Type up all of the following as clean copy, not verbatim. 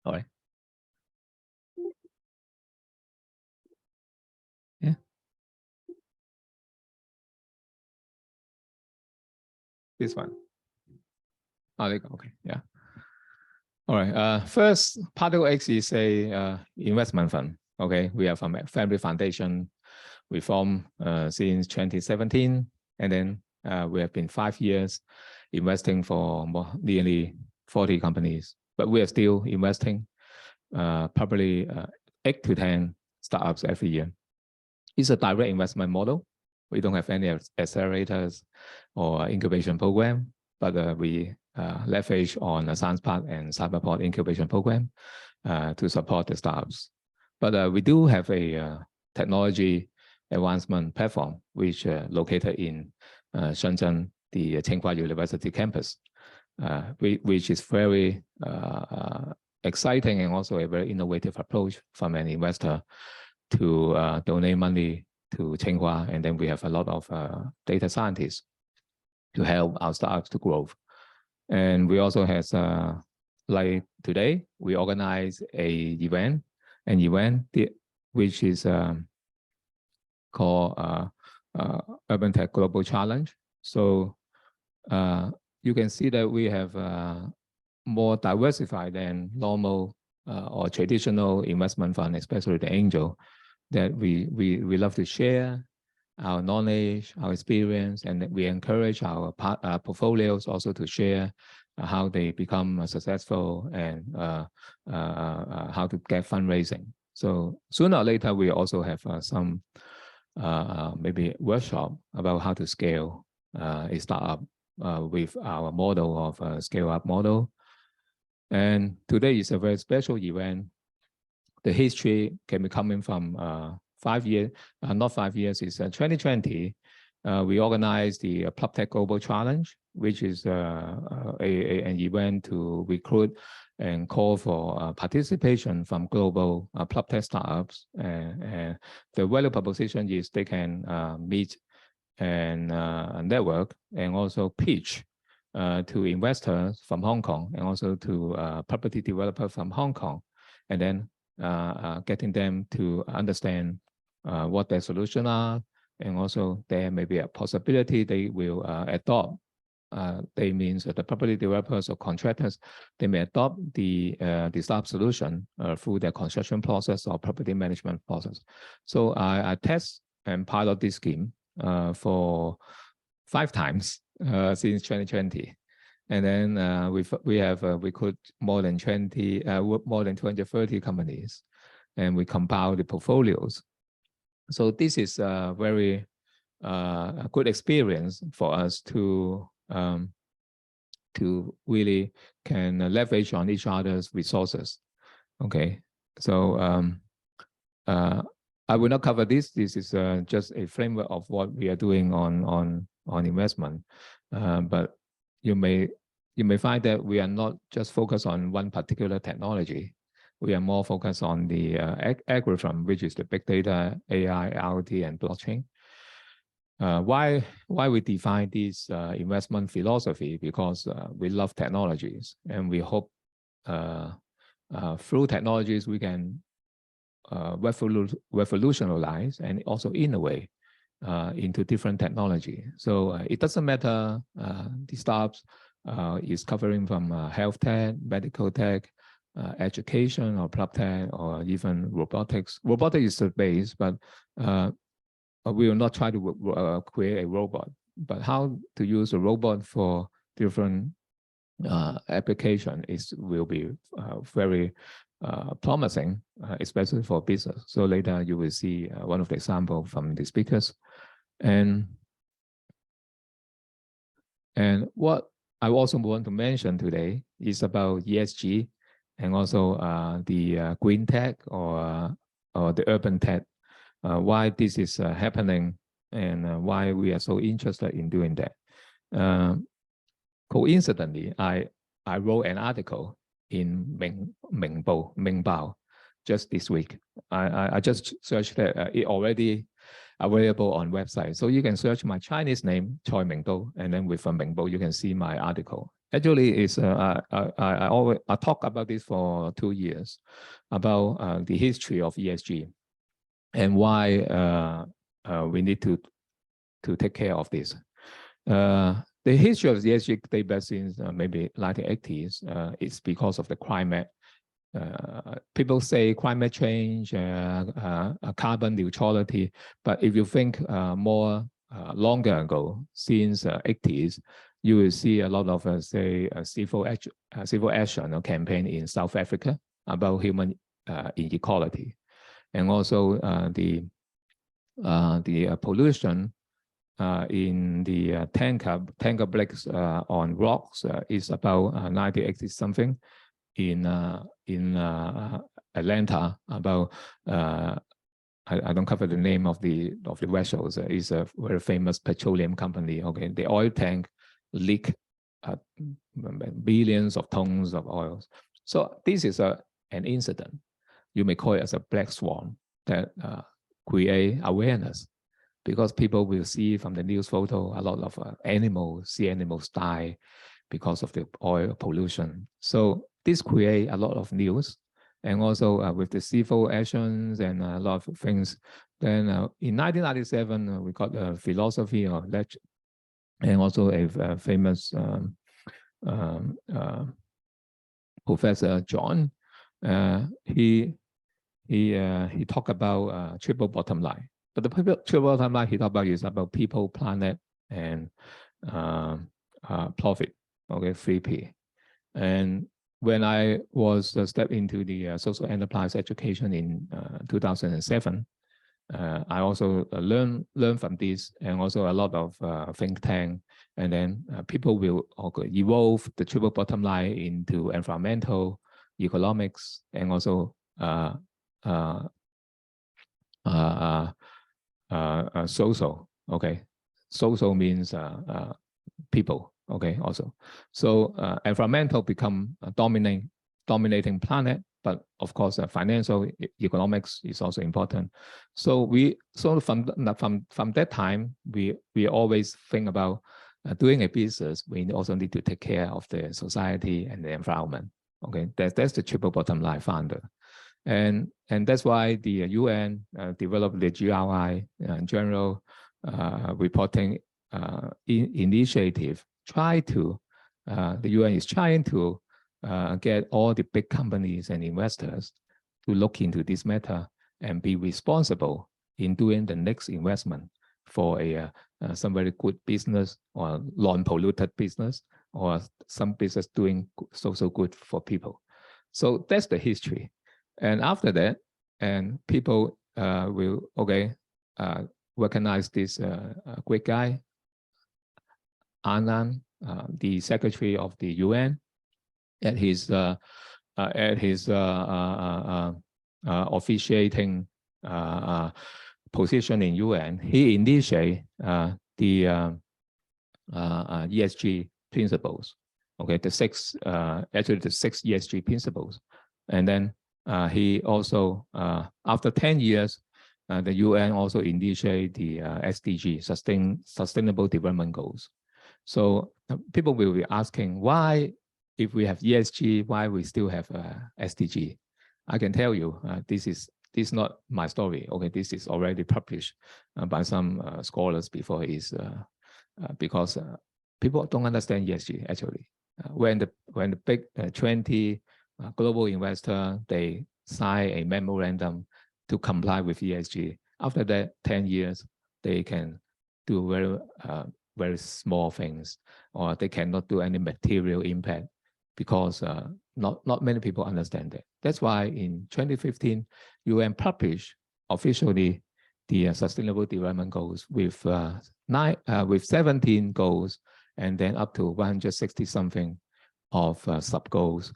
All right. Yeah. This one. Oh, okay. Yeah. All right. First, ParticleX is a investment fund. Okay, we are from a family foundation. We formed since 2017, and then we have been 5 years investing for nearly 40 companies. But we are still investing probably 8 to 10 startups every year. It's a direct investment model. We don't have any accelerators or incubation program, but we leverage on a Science Park and Cyberport incubation program to support the startups. But we do have a technology advancement platform, which located in Shenzhen, the Tsinghua University campus, which is very exciting and also a very innovative approach from an investor to donate money to Tsinghua. And then we have a lot of data scientists to help our startups to grow. And we also have, like today, we organize an event which is called Urbantech Global Challenge. So you can see that we have more diversified than normal or traditional investment fund, especially the angel, that we love to share our knowledge, our experience, and we encourage our portfolios also to share how they become successful and how to get fundraising. So sooner or later, we also have some maybe workshop about how to scale a startup with our model of a scale-up model. And today is a very special event. The history can be coming from 5 years, not 5 years, it's 2020. We organized the ParticleX Global Challenge, which is an event to recruit and call for participation from global ParticleX startups. And the value proposition is they can meet and network and also pitch to investors from Hong Kong and also to property developers from Hong Kong, and then getting them to understand what their solutions are, and also there may be a possibility they will adopt. They means that the property developers or contractors, they may adopt the startup solution through their construction process or property management process. So I test and pilot this scheme for 5 times since 2020. And then we have recruited more than 230 companies, and we compile the portfolios. So this is a very good experience for us to really can leverage on each other's resources. Okay, so I will not cover this. This is just a framework of what we are doing on investment, but you may find that we are not just focused on one particular technology. We are more focused on the algorithm, which is the big data, AI, IoT, and blockchain. Why we define this investment philosophy? Because we love technologies, and we hope through technologies we can revolutionize and also innovate into different technology. So it doesn't matter the startups is covering from health tech, medical tech, education, or prop tech, or even robotics. Robotics is the base, but we will not try to create a robot, but how to use a robot for different application will be very promising, especially for business. So later you will see one of the examples from the speakers. And what I also want to mention today is about ESG and also the green tech or the urban tech. Why this is happening and why we are so interested in doing that. Coincidentally, I wrote an article in Mingles just this week. I just searched that it already available on website. So you can search my Chinese name, Tsoi Mingles, and then with Mingles, you can see my article. Actually, it's I talk about this for 2 years about the history of ESG and why we need to take care of this. The history of the ESG database since maybe 1980s is because of the climate. People say climate change, carbon neutrality, but if you think more longer ago, since 80s, you will see a lot of say civil action campaign in South Africa about human inequality, and also the pollution in the tanker breaks on rocks is about 1980 something in Atlanta. About I don't cover the name of the vessels. It's a very famous petroleum company. Okay, the oil tank leak billions of tons of oil. So this is an incident. You may call it as a black swan that create awareness, because people will see from the news photo a lot of sea animals die because of the oil pollution. So this create a lot of news, and also with the civil actions and a lot of things. Then in 1997, we got a philosophy of lecture, and also a famous Professor John. He talked about triple bottom line. But the triple bottom line he talked about is about people, planet, and profit. Okay, 3P. And when I was stepped into the social enterprise education in 2007, I also learn from this, and also a lot of think tank, and then people will evolve the triple bottom line into environmental, economics, and also social. Okay, social means people. Okay, also. So environmental become a dominating planet, but of course financial economics is also important. So from that time we always think about doing a business. We also need to take care of the society and the environment. Okay, that's the triple bottom line founder. And that's why the UN developed the GRI, General Reporting Initiative. The UN is trying to get all the big companies and investors to look into this matter and be responsible in doing the next investment for some very good business or non-polluted business, or some business doing social good for people. So that's the history. And after that, and people will recognize this great guy, Annan, the Secretary of the UN, at his officiating position in UN. He initiated the ESG principles. Okay, the six ESG principles, and then he also after 10 years. The UN also initiated the SDG, Sustainable Development Goals. So people will be asking, why, if we have ESG, why we still have SDG? I can tell you, this is not my story. Okay, this is already published by some scholars before. Because people don't understand ESG actually. When the big 20 global investor, they sign a memorandum to comply with ESG. After that 10 years, they can do very small things, or they cannot do any material impact, because not many people understand that. That's why in 2015, UN published officially the Sustainable Development Goals with 17 goals, and then up to 160 something of sub goals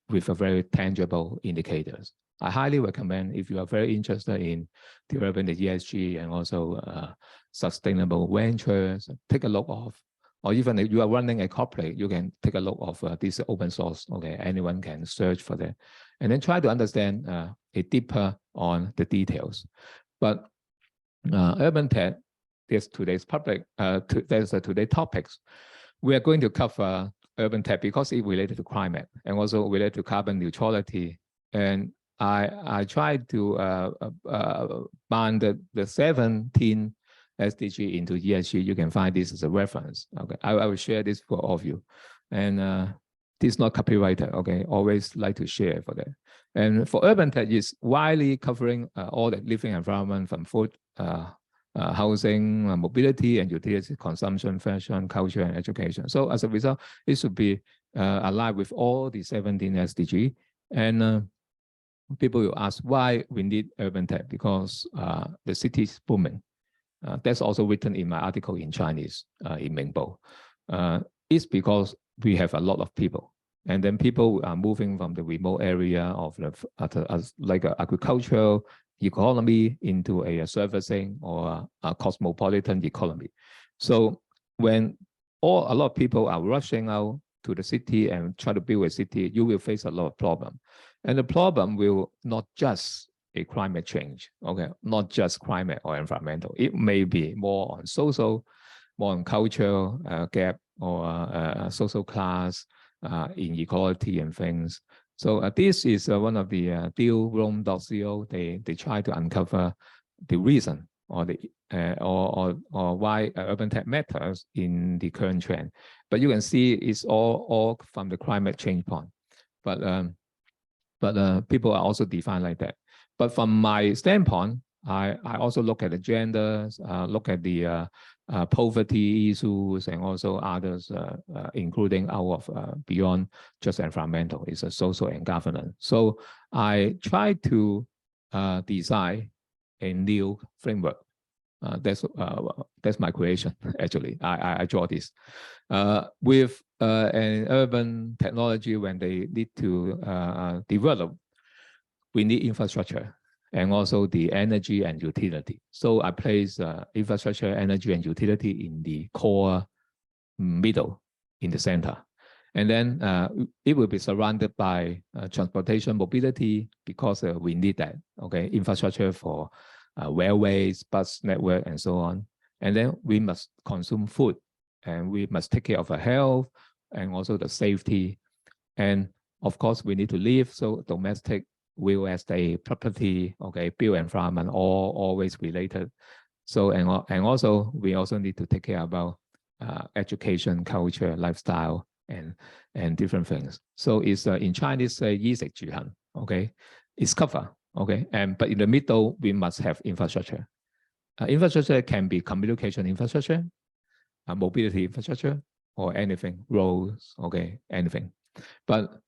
with a very tangible indicators. I highly recommend, if you are very interested in developing the ESG and also sustainable ventures, take a look of, or even if you are running a corporate, you can take a look of this open source. Okay, anyone can search for that, and then try to understand a deeper on the details. But Urbantech, there's today's topics. We are going to cover urban tech because it related to climate and also related to carbon neutrality. And I tried to bind the 17 SDG into ESG. You can find this as a reference. Okay, I will share this for all of you. And this is not copyrighted. Okay, always like to share for that. And for urban tech, is widely covering all the living environment from food, housing, mobility, and utility, consumption, fashion, culture, and education. So as a result, it should be aligned with all the 17 SDG. And people will ask why we need urban tech, because the city is booming. That's also written in my article in Chinese, in Mingles. It's because we have a lot of people. And then people are moving from the remote area of like agricultural economy into a servicing or a cosmopolitan economy. So when a lot of people are rushing out to the city and try to build a city, you will face a lot of problems. And the problem will not just a climate change, okay, not just climate or environmental. It may be more on social, more on cultural gap or social class, inequality and things. So this is one of the dealroom.co. They try to uncover the reason or the or why urban tech matters in the current trend. But you can see it's all from the climate change point. But people are also defined like that. But from my standpoint, I also look at the genders, look at the poverty issues, and also others, including out of beyond just environmental. It's a social and governance. So I try to design a new framework. That's my creation. Actually, I draw this with an urban technology. When they need to develop, we need infrastructure and also the energy and utility. So I place infrastructure, energy, and utility in the core middle, in the center. And then it will be surrounded by transportation mobility, because we need that, okay? Infrastructure for railways, bus network, and so on. And then we must consume food, and we must take care of our health and also the safety. And of course, we need to live. So domestic, real estate, property, okay, built environment, all always related. So and also we also need to take care about education, culture, lifestyle, and different things. So it's in Chinese say 衣食住行, okay, it's covered, okay, but in the middle we must have infrastructure. Infrastructure can be communication infrastructure, mobility infrastructure, or anything, roads, okay, anything. But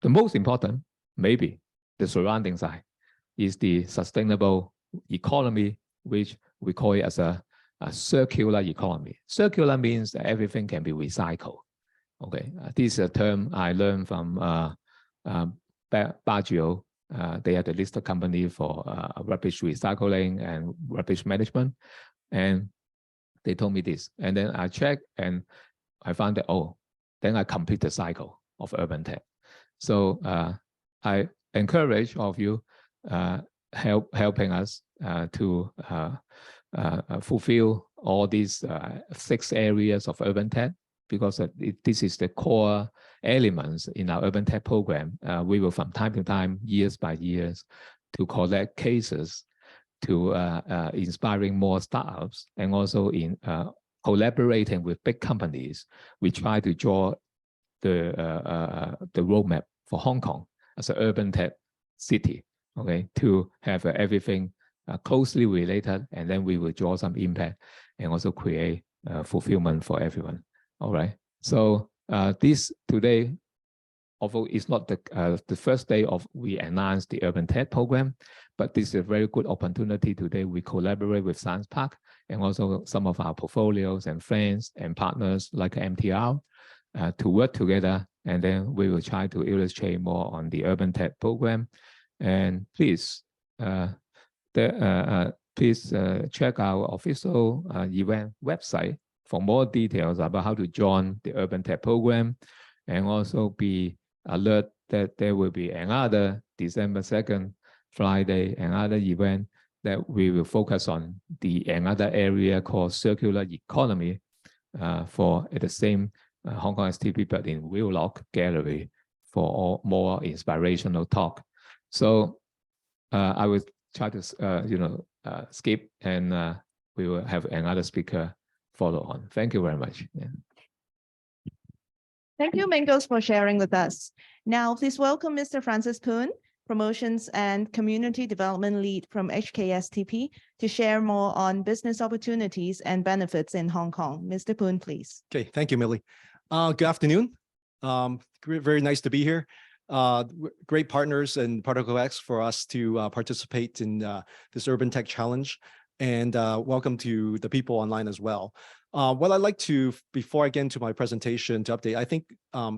the most important, maybe the surrounding side, is the sustainable economy, which we call it as a circular economy. Circular means that everything can be recycled. Okay, this is a term I learned from Baggio. They are the listed company for rubbish recycling and rubbish management. And they told me this. And then I checked and I found that, oh, then I complete the cycle of urban tech. So I encourage all of you helping us to fulfill all these 6 areas of urban tech, because this is the core elements in our urban tech program. We will from time to time, years by years, to collect cases, to inspiring more startups, and also in collaborating with big companies. We try to draw the roadmap for Hong Kong as an urban tech city, okay, to have everything closely related, and then we will draw some impact and also create fulfillment for everyone. All right. So this today, although it's not the first day of we announced the urban tech program, but this is a very good opportunity today. We collaborate with Science Park and also some of our portfolios and friends and partners like MTR to work together, and then we will try to illustrate more on the urban tech program. And please, please check our official event website for more details about how to join the urban tech program, and also be alert that there will be another December 2nd, Friday, another event that we will focus on another area called circular economy for at the same Hong Kong STP, but in Wheelock Gallery for more inspirational talk. So I will try to skip, and we will have another speaker follow on. Thank you very much. Yeah. Thank you, Mingles, for sharing with us. Now, please welcome Mr. Francis Poon, Promotions and Community Development Lead from HKSTP, to share more on business opportunities and benefits in Hong Kong. Mr. Poon, please. Okay, thank you, Millie. Good afternoon. Very nice to be here. Great partners and ParticleX for us to participate in this Urbantech Challenge, and welcome to the people online as well. What I'd like to, before I get into my presentation to update, I think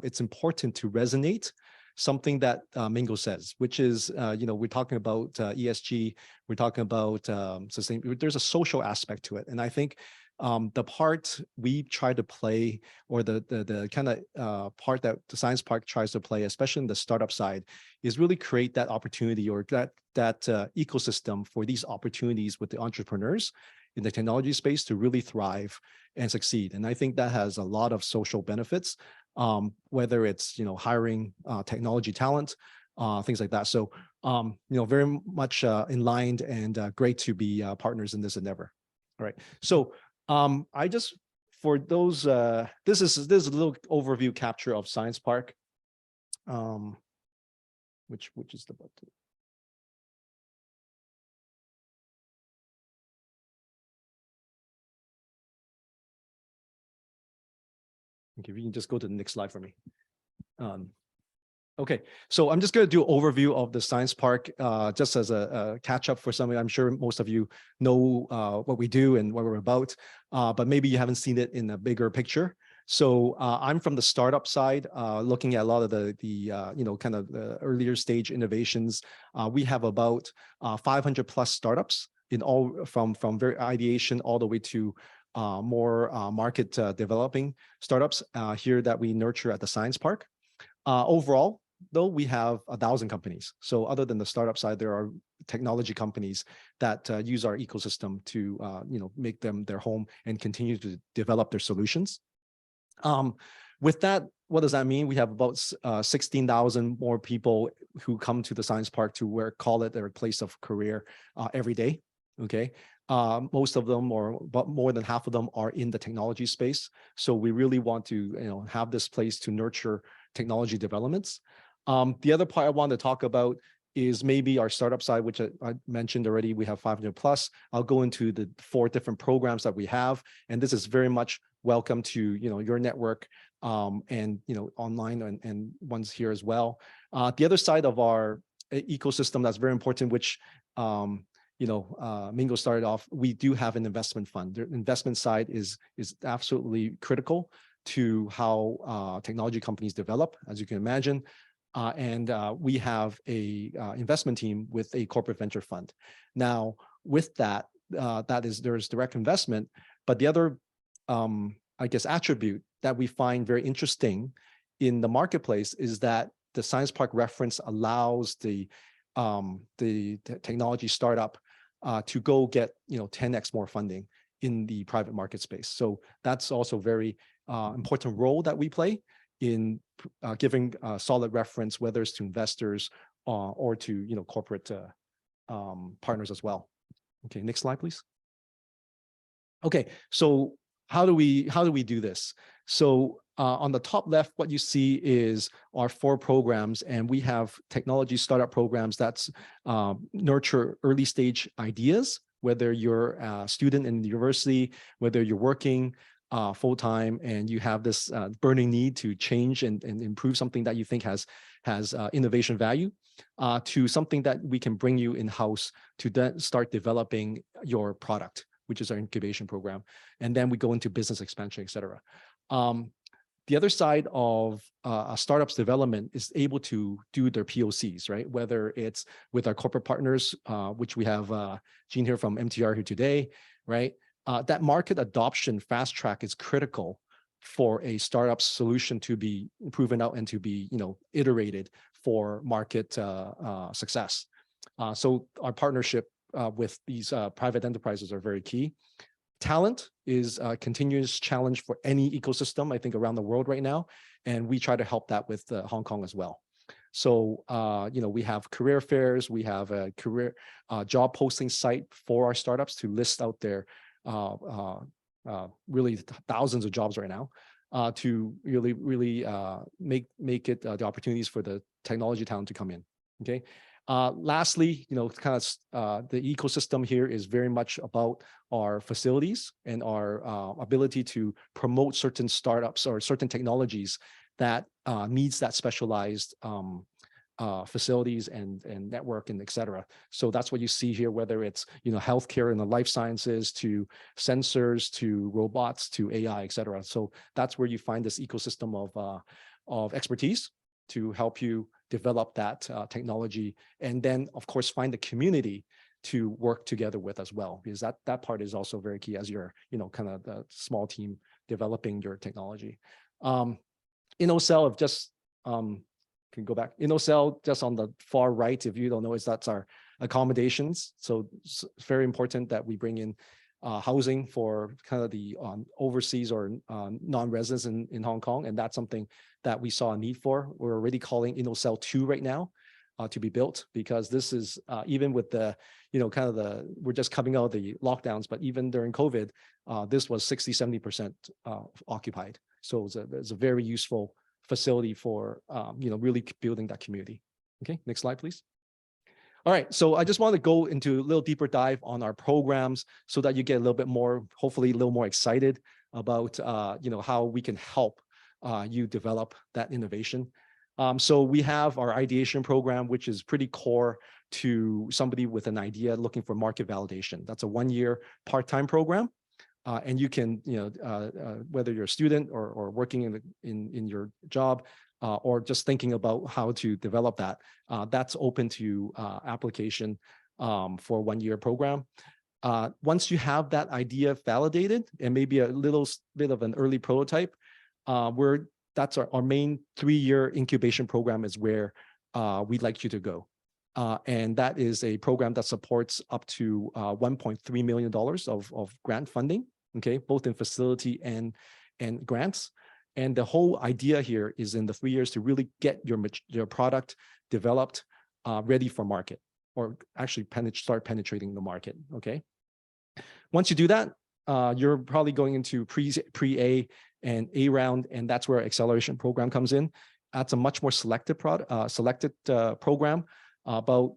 it's important to resonate something that Mingles says, which is, we're talking about ESG, we're talking about sustainability. There's a social aspect to it. And I think the part we try to play, or the kind of part that the Science Park tries to play, especially in the startup side, is really create that opportunity, or that ecosystem for these opportunities with the entrepreneurs in the technology space to really thrive and succeed. And I think that has a lot of social benefits, whether it's hiring technology talent, things like that. So very much in line, and great to be partners in this endeavor. All right. So I just, for those, this is a little overview capture of Science Park, which is the button. Okay, you can just go to the next slide for me. Okay, so I'm just going to do an overview of the Science Park, just as a catch up for something. I'm sure most of you know what we do and what we're about, but maybe you haven't seen it in a bigger picture. So I'm from the startup side, looking at a lot of the kind of the earlier stage innovations. We have about 500 plus startups in all, from very ideation all the way to more market developing startups here that we nurture at the Science Park. Overall, though, we have 1,000 companies. So other than the startup side, there are technology companies that use our ecosystem to make them their home and continue to develop their solutions. With that, what does that mean? We have about 16,000 more people who come to the Science Park to call it their place of career every day. Okay. Most of them, or but more than half of them, are in the technology space. So we really want to have this place to nurture technology developments. The other part I want to talk about is maybe our startup side, which I mentioned already. We have 500 plus. I'll go into the 4 different programs that we have, and this is very much welcome to your network, and online and ones here as well. The other side of our ecosystem that's very important, which Mingo started off, we do have an investment fund. The investment side is absolutely critical to how technology companies develop, as you can imagine. And we have a investment team with a corporate venture fund. Now, with that, there's direct investment, but the other, I guess, attribute that we find very interesting in the marketplace is that the Science Park reference allows the technology startup to go get 10x more funding in the private market space. So that's also very important role that we play in giving a solid reference, whether it's to investors or to corporate partners as well. Okay, next slide, please. Okay, so how do we do this? So on the top left, what you see is our 4 programs, and we have technology startup programs that's nurture early stage ideas, whether you're a student in the university, whether you're working full-time and you have this burning need to change and improve something that you think has innovation value, to something that we can bring you in-house to then start developing your product, which is our incubation program. And then we go into business expansion, et cetera. The other side of a startup's development is able to do their POCs, right? Whether it's with our corporate partners, which we have Jean here from MTR here today, right? That market adoption fast track is critical for a startup solution to be proven out and to be iterated for market success. So our partnership with these private enterprises are very key. Talent is a continuous challenge for any ecosystem, I think, around the world right now. And we try to help that with Hong Kong as well. So, we have career fairs, we have a career job posting site for our startups to list out their really thousands of jobs right now, to really make it the opportunities for the technology talent to come in. Okay. Lastly, kind of the ecosystem here is very much about our facilities and our ability to promote certain startups or certain technologies that needs that specialized facilities and network and et cetera. So that's what you see here, whether it's healthcare and the life sciences, to sensors, to robots, to AI, et cetera. So that's where you find this ecosystem of expertise to help you develop that technology, and then of course find the community to work together with as well, because that part is also very key as you're kind of the small team developing your technology. InnoCell, just can go back. InnoCell, just on the far right, if you don't know, that's our accommodations. So it's very important that we bring in housing for kind of the overseas or non-residents in Hong Kong, and that's something that we saw a need for. We're already calling InnoCell 2 right now to be built, because this is even with the kind of we're just coming out of the lockdowns, but even during COVID, this was 60-70% occupied. So it's a very useful facility for really building that community. Okay, next slide, please. All right, so I just want to go into a little deeper dive on our programs so that you get a little bit more, hopefully a little more excited about how we can help you develop that innovation. So we have our ideation program, which is pretty core to somebody with an idea looking for market validation. That's a 1-year part-time program. And you can, whether you're a student or working in your job, or just thinking about how to develop that, that's open to application for 1-year program. Once you have that idea validated and maybe a little bit of an early prototype, that's our main 3-year incubation program is where we'd like you to go. And that is a program that supports up to $1.3 million of grant funding, okay, both in facility and grants. And the whole idea here is in the 3 years to really get your product developed, ready for market, or actually start penetrating the market, okay? Once you do that, you're probably going into pre-A and A round, and that's where acceleration program comes in. That's a much more selected program, about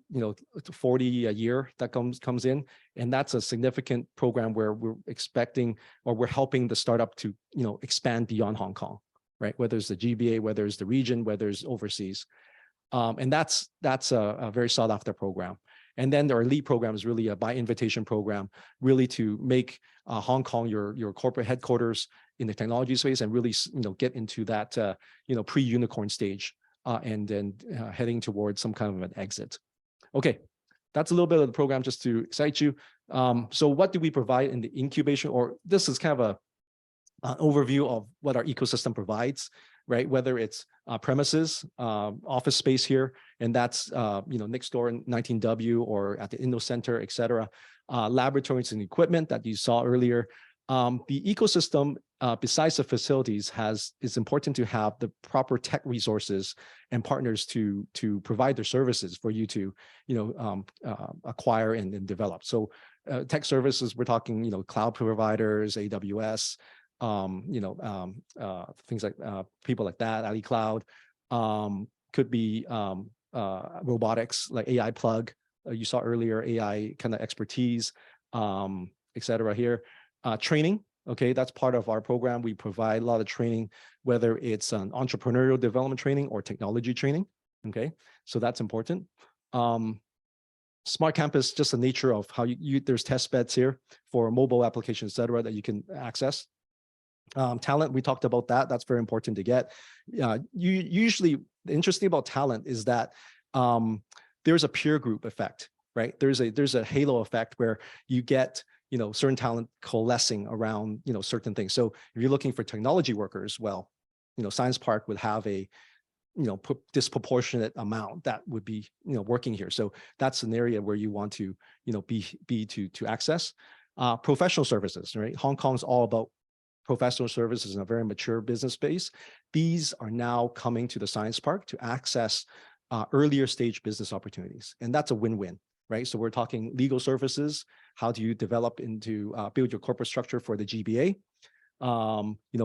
40 a year that comes in, and that's a significant program where we're expecting, or we're helping the startup to expand beyond Hong Kong, right? Whether it's the GBA, whether it's the region, whether it's overseas, and that's a very sought after program. And then our lead program is really a by invitation program, really to make Hong Kong your corporate headquarters in the technology space, and really get into that pre-unicorn stage. And then heading towards some kind of an exit. Okay, that's a little bit of the program just to excite you. So what do we provide in the incubation? Or this is kind of an overview of what our ecosystem provides, right? Whether it's premises, office space here, and that's next door in 19W or at the Inno Center, et cetera. Laboratories and equipment that you saw earlier. The ecosystem, besides the facilities, it's important to have the proper tech resources and partners to provide their services for you to acquire and develop. So tech services, we're talking cloud providers, AWS, things like people like that, Ali Cloud, could be robotics like AI Plug, you saw earlier, AI kind of expertise, et cetera here. Training, okay, that's part of our program. We provide a lot of training, whether it's an entrepreneurial development training or technology training, okay? So that's important. Smart campus, just the nature of how there's test beds here for mobile applications, et cetera, that you can access. Talent, we talked about that. That's very important to get. Usually, the interesting about talent is that there's a peer group effect, right? There's a halo effect where you get certain talent coalescing around, certain things. So if you're looking for technology workers, well, Science Park would have a, disproportionate amount that would be, working here. So that's an area where you want to, be to access. Professional services, right? Hong Kong's all about professional services in a very mature business space. These are now coming to the Science Park to access earlier stage business opportunities. And that's a win-win, right? So we're talking legal services. How do you develop into, build your corporate structure for the GBA?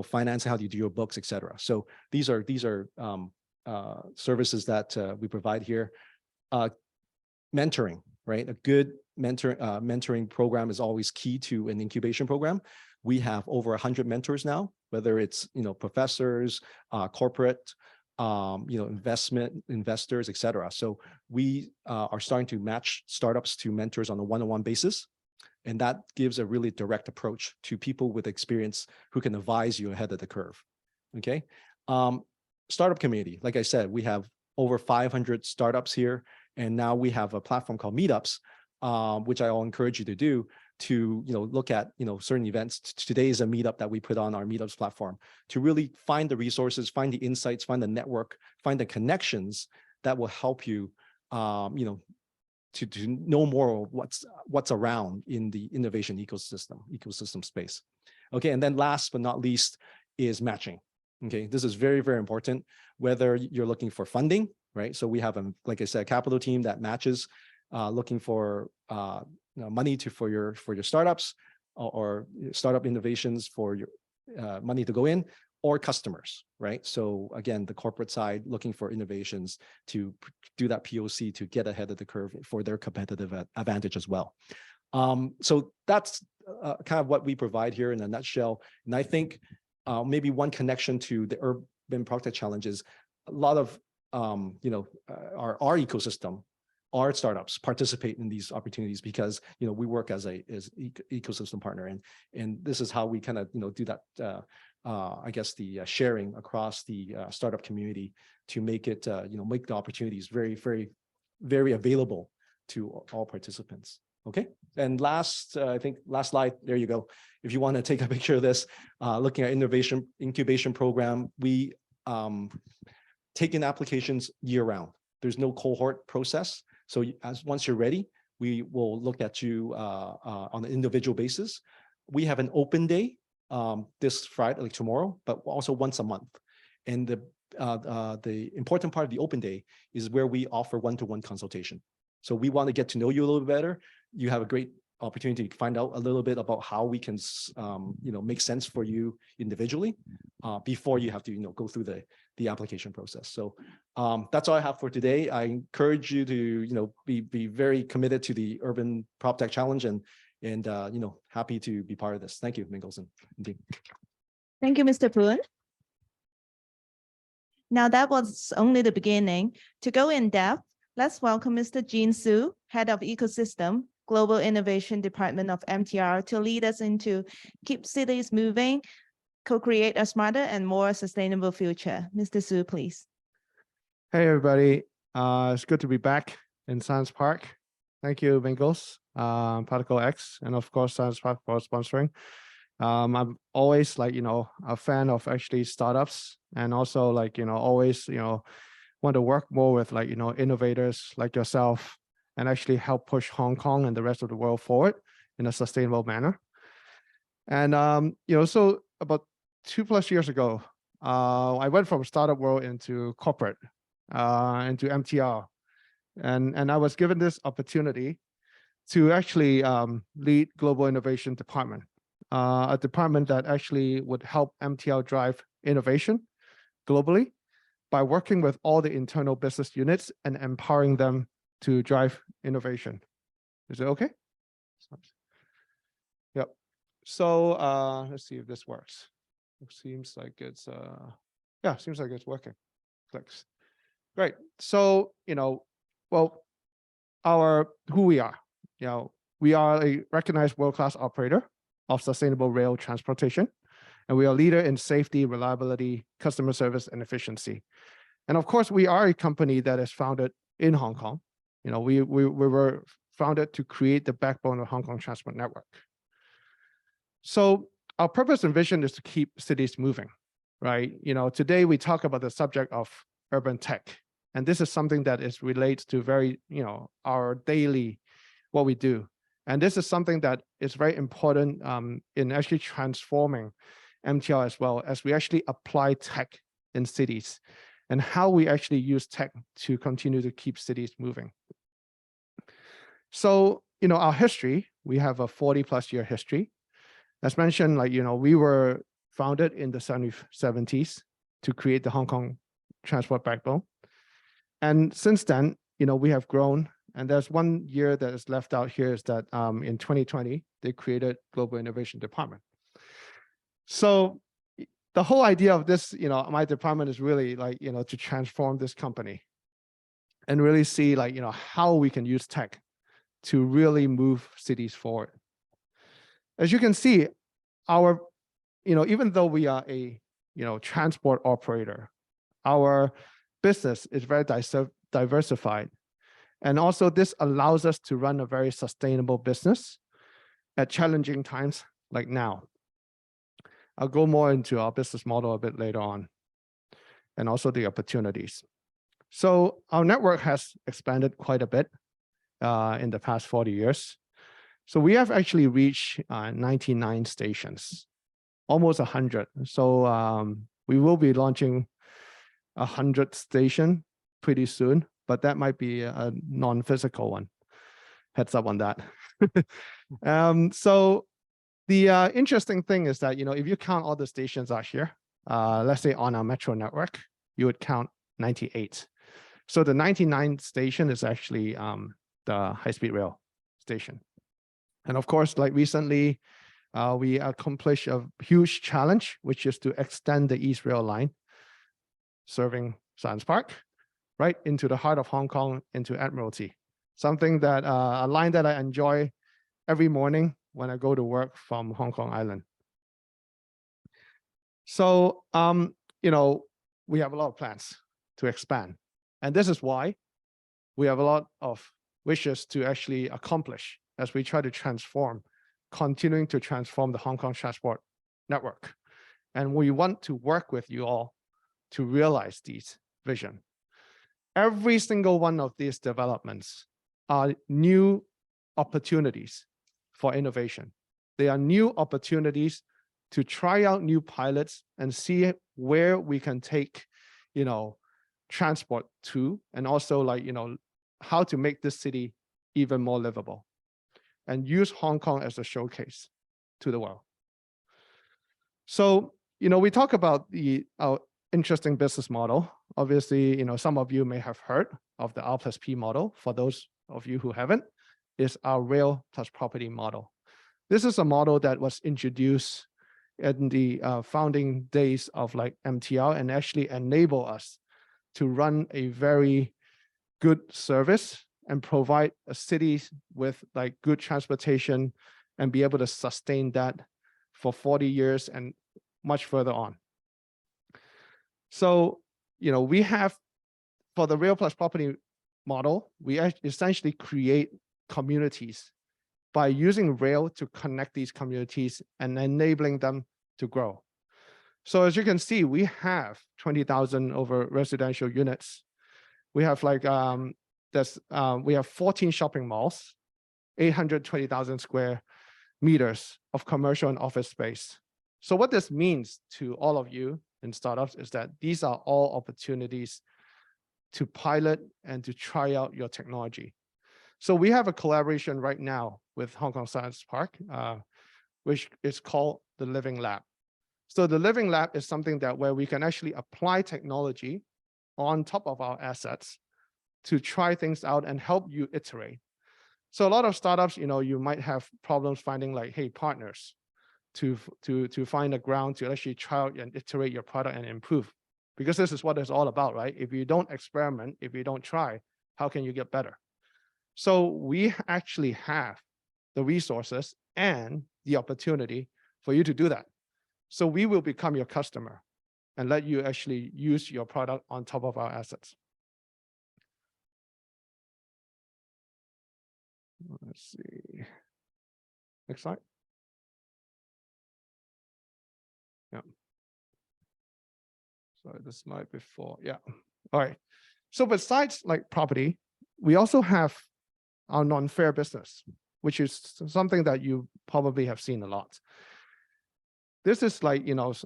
Finance, how do you do your books, et cetera. So these are services that we provide here. Mentoring, right? A good mentoring program is always key to an incubation program. We have over 100 mentors now, whether it's professors, corporate, investors, et cetera. So we are starting to match startups to mentors on a one-on-one basis. And that gives a really direct approach to people with experience who can advise you ahead of the curve. Okay. Startup community, like I said, we have over 500 startups here. And now we have a platform called Meetups, which I'll encourage you to do, to look at certain events. Today is a meetup that we put on our Meetups platform to really find the resources, find the insights, find the network, find the connections that will help you to know more of what's around in the innovation ecosystem space. Okay, and then last but not least is matching. Okay, this is very, very important, whether you're looking for funding, right? So we have, like I said, a capital team that matches, looking for money for your startups or startup innovations for your money to go in, or customers, right? So again, the corporate side looking for innovations to do that POC to get ahead of the curve for their competitive advantage as well. So that's kind of what we provide here in a nutshell. And I think maybe one connection to the Urban PropTech Challenge is a lot of our ecosystem, our startups participate in these opportunities because we work as ecosystem partner, and this is how we kind of do that. I guess the sharing across the startup community to make it make the opportunities very, very, very available to all participants. Okay, and I think last slide. There you go. If you want to take a picture of this, looking at incubation program, we take in applications year round. There's no cohort process. So once you're ready, we will look at you on an individual basis. We have an open day this Friday, like tomorrow, but also once a month. And the important part of the open day is where we offer one-to-one consultation. So we want to get to know you a little bit better. You have a great opportunity to find out a little bit about how we can make sense for you individually before you have to go through the application process. So that's all I have for today. I encourage you to be very committed to the Urban PropTech Challenge and happy to be part of this. Thank you, Mingles and team. Thank you, Mr. Poon. Now that was only the beginning. To go in depth, let's welcome Mr. Jin Su, Head of Ecosystem, Global Innovation Department of MTR, to lead us into Keep Cities Moving, co-create a smarter and more sustainable future. Mr. Su, please. Hey, everybody. It's good to be back in Science Park. Thank you, Mingles, ParticleX, and of course, Science Park for sponsoring. I'm always a fan of actually startups, and also always want to work more with innovators like yourself and actually help push Hong Kong and the rest of the world forward in a sustainable manner. And so about 2+ years ago, I went from startup world into corporate, into MTR, and I was given this opportunity to actually lead Global Innovation Department, a department that actually would help MTR drive innovation globally by working with all the internal business units and empowering them to drive innovation. Is it okay? Yep. So let's see if this works. It seems like it's seems like it's working. Clicks. Great. So well, who we are. We are a recognized world-class operator of sustainable rail transportation, and we are a leader in safety, reliability, customer service, and efficiency. And of course, we are a company that is founded in Hong Kong. We were founded to create the backbone of Hong Kong transport network. So our purpose and vision is to keep cities moving, right? Today we talk about the subject of urban tech, and this is something that is related to very, our daily, what we do. And this is something that is very important in actually transforming MTR as well, as we actually apply tech in cities and how we actually use tech to continue to keep cities moving. So, our history, we have a 40+ year history. As mentioned, we were founded in the 70s to create the Hong Kong transport backbone. And since then, we have grown. And there's one year that is left out here is that in 2020, they created Global Innovation Department. So the whole idea of this, my department is really to transform this company and really see how we can use tech to really move cities forward. As you can see, our, even though we are a, transport operator, our business is very diversified. And also this allows us to run a very sustainable business at challenging times like now. I'll go more into our business model a bit later on, and also the opportunities. So our network has expanded quite a bit in the past 40 years. So we have actually reached 99 stations, almost 100. So we will be launching 100 station pretty soon, but that might be a non-physical one. Heads up on that. So the interesting thing is that, if you count all the stations out here, let's say on our metro network, you would count 98. So the 99th station is actually the high-speed rail station. And of course, recently, we accomplished a huge challenge, which is to extend the East Rail line, serving Science Park, right into the heart of Hong Kong, into Admiralty. Something that, a line that I enjoy every morning when I go to work from Hong Kong Island. So, we have a lot of plans to expand. And this is why we have a lot of wishes to actually accomplish as we try to continuing to transform the Hong Kong transport network. And we want to work with you all to realize these vision. Every single one of these developments are new opportunities for innovation. They are new opportunities to try out new pilots and see where we can take, transport to, and also how to make this city even more livable and use Hong Kong as a showcase to the world. So, we talk about our interesting business model. Obviously, some of you may have heard of the R+P model. For those of you who haven't, is our rail plus property model. This is a model that was introduced in the founding days of MTR and actually enable us to run a very good service and provide a city with good transportation and be able to sustain that for 40 years and much further on. So, we have, for the rail plus property model, we essentially create communities by using rail to connect these communities and enabling them to grow. So as you can see, we have 20,000 over residential units. We have we have 14 shopping malls, 820,000 square meters of commercial and office space. So what this means to all of you in startups is that these are all opportunities to pilot and to try out your technology. So we have a collaboration right now with Hong Kong Science Park, which is called the Living Lab. So the Living Lab is something that where we can actually apply technology on top of our assets to try things out and help you iterate. So a lot of startups, you might have problems finding partners to find a ground to actually try out and iterate your product and improve. Because this is what it's all about, right? If you don't experiment, if you don't try, how can you get better? So we actually have the resources and the opportunity for you to do that. So we will become your customer and let you actually use your product on top of our assets. Let's see. Next slide. Yeah. So the slide before, yeah. All right. So besides property, we also have our non-fare business. which is something that you probably have seen a lot. This is like,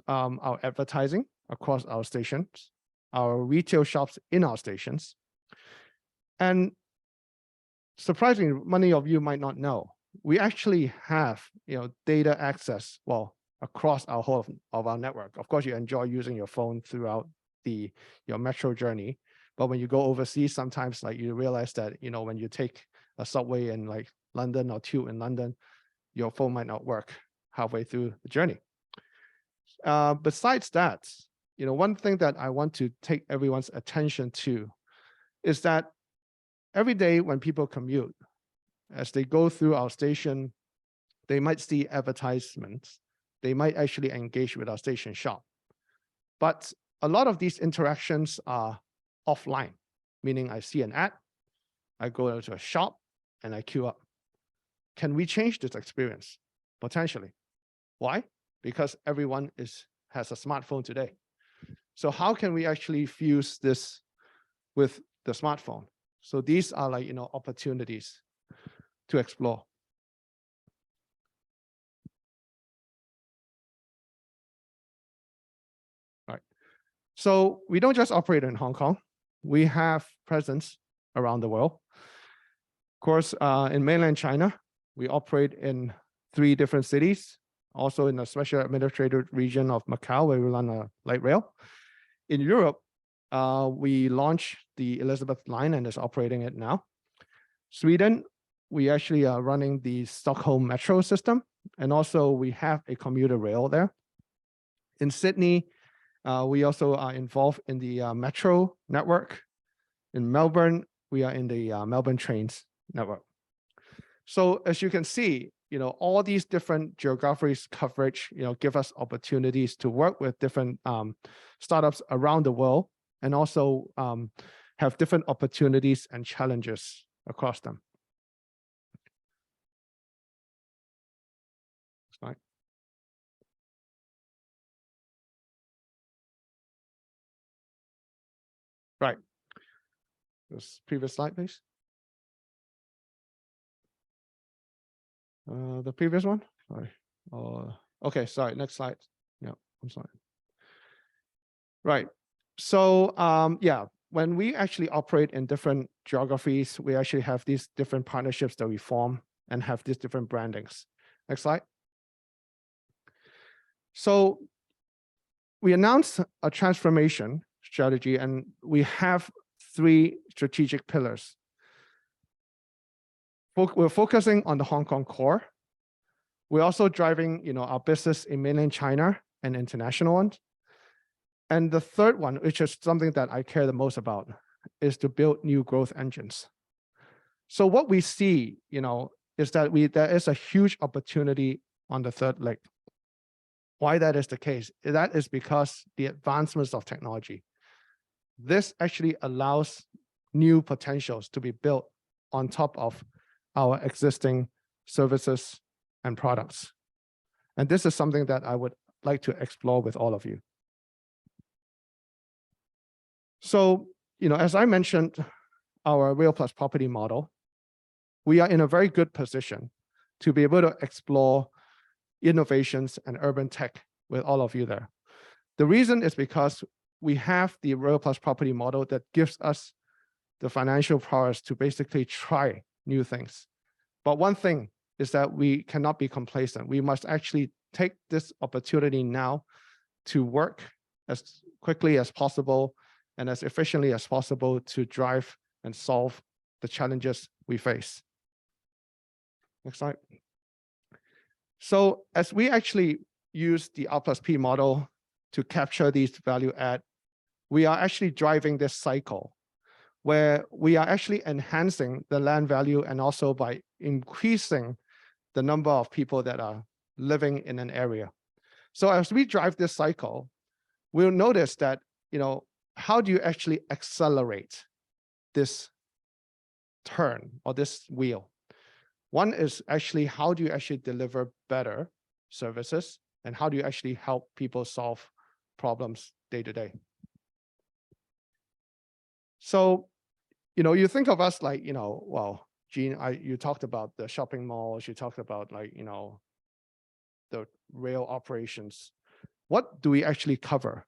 our advertising across our stations, our retail shops in our stations. And surprisingly, many of you might not know, we actually have, data access, well, across our whole of our network. Of course, you enjoy using your phone throughout your metro journey. But when you go overseas, sometimes like you realize that, when you take a subway in like London or tube in London, your phone might not work halfway through the journey. Besides that, one thing that I want to take everyone's attention to is that every day when people commute, as they go through our station, they might see advertisements. They might actually engage with our station shop. But a lot of these interactions are offline, meaning I see an ad, I go to a shop, and I queue up. Can we change this experience? Potentially. Why? Because everyone has a smartphone today. So how can we actually fuse this with the smartphone? So these are like, opportunities to explore. All right. So we don't just operate in Hong Kong. We have presence around the world. Of course, in mainland China, we operate in 3 different cities, also in the special administrative region of Macau, where we run a light rail. In Europe, we launched the Elizabeth line and is operating it now. Sweden, we actually are running the Stockholm metro system, and also we have a commuter rail there. In Sydney, we also are involved in the metro network. In Melbourne, we are in the Melbourne Trains network. So as you can see, all these different geographies coverage, give us opportunities to work with different startups around the world, and also have different opportunities and challenges across them. Right. Right. This previous slide, please. The previous one. Sorry. Okay. Sorry. Next slide. Yeah. I'm sorry. Right. So yeah, when we actually operate in different geographies, we actually have these different partnerships that we form and have these different brandings. Next slide. So we announced a transformation strategy, and we have 3 strategic pillars. We're focusing on the Hong Kong core. We're also driving, our business in mainland China and international ones. And the third one, which is something that I care the most about, is to build new growth engines. So what we see, is that there is a huge opportunity on the third leg. Why that is the case? That is because the advancements of technology. This actually allows new potentials to be built on top of our existing services and products. And this is something that I would like to explore with all of you. So, as I mentioned, our Real Plus Property model, we are in a very good position to be able to explore innovations and urban tech with all of you there. The reason is because we have the Real Plus Property model that gives us the financial prowess to basically try new things. But one thing is that we cannot be complacent. We must actually take this opportunity now to work as quickly as possible and as efficiently as possible to drive and solve the challenges we face. Next slide. So as we actually use the R+P model to capture these value add, we are actually driving this cycle where we are actually enhancing the land value and also by increasing the number of people that are living in an area. So as we drive this cycle, we'll notice that, how do you actually accelerate this turn or this wheel? One is actually, how do you actually deliver better services, and how do you actually help people solve problems day to day? So, you think of us like, well, Gene, you talked about the shopping malls, you talked about like, you know, the rail operations. What do we actually cover?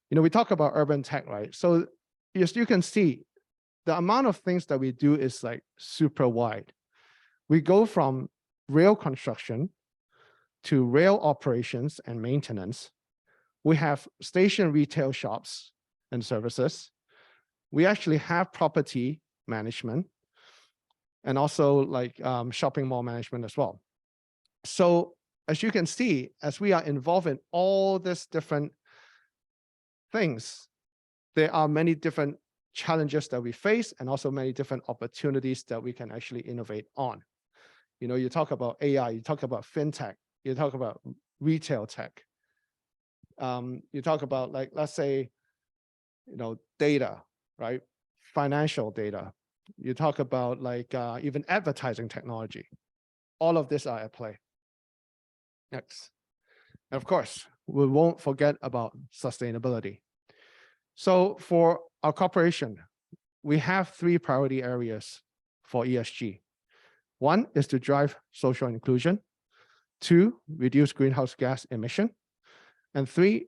You know, we talk about urban tech, right? So as you can see, the amount of things that we do is like super wide. We go from rail construction to rail operations and maintenance. We have station retail shops and services. We actually have property management and also like shopping mall management as well. So as you can see, as we are involved in all these different things, there are many different challenges that we face and also many different opportunities that we can actually innovate on. You know, you talk about AI, you talk about fintech, you talk about retail tech. You talk about like, let's say, you know, data, right? Financial data. You talk about like even advertising technology. All of this are at play. Next. And of course, we won't forget about sustainability. So for our corporation, we have 3 priority areas for ESG. 1 is to drive social inclusion. 2, reduce greenhouse gas emission. And 3,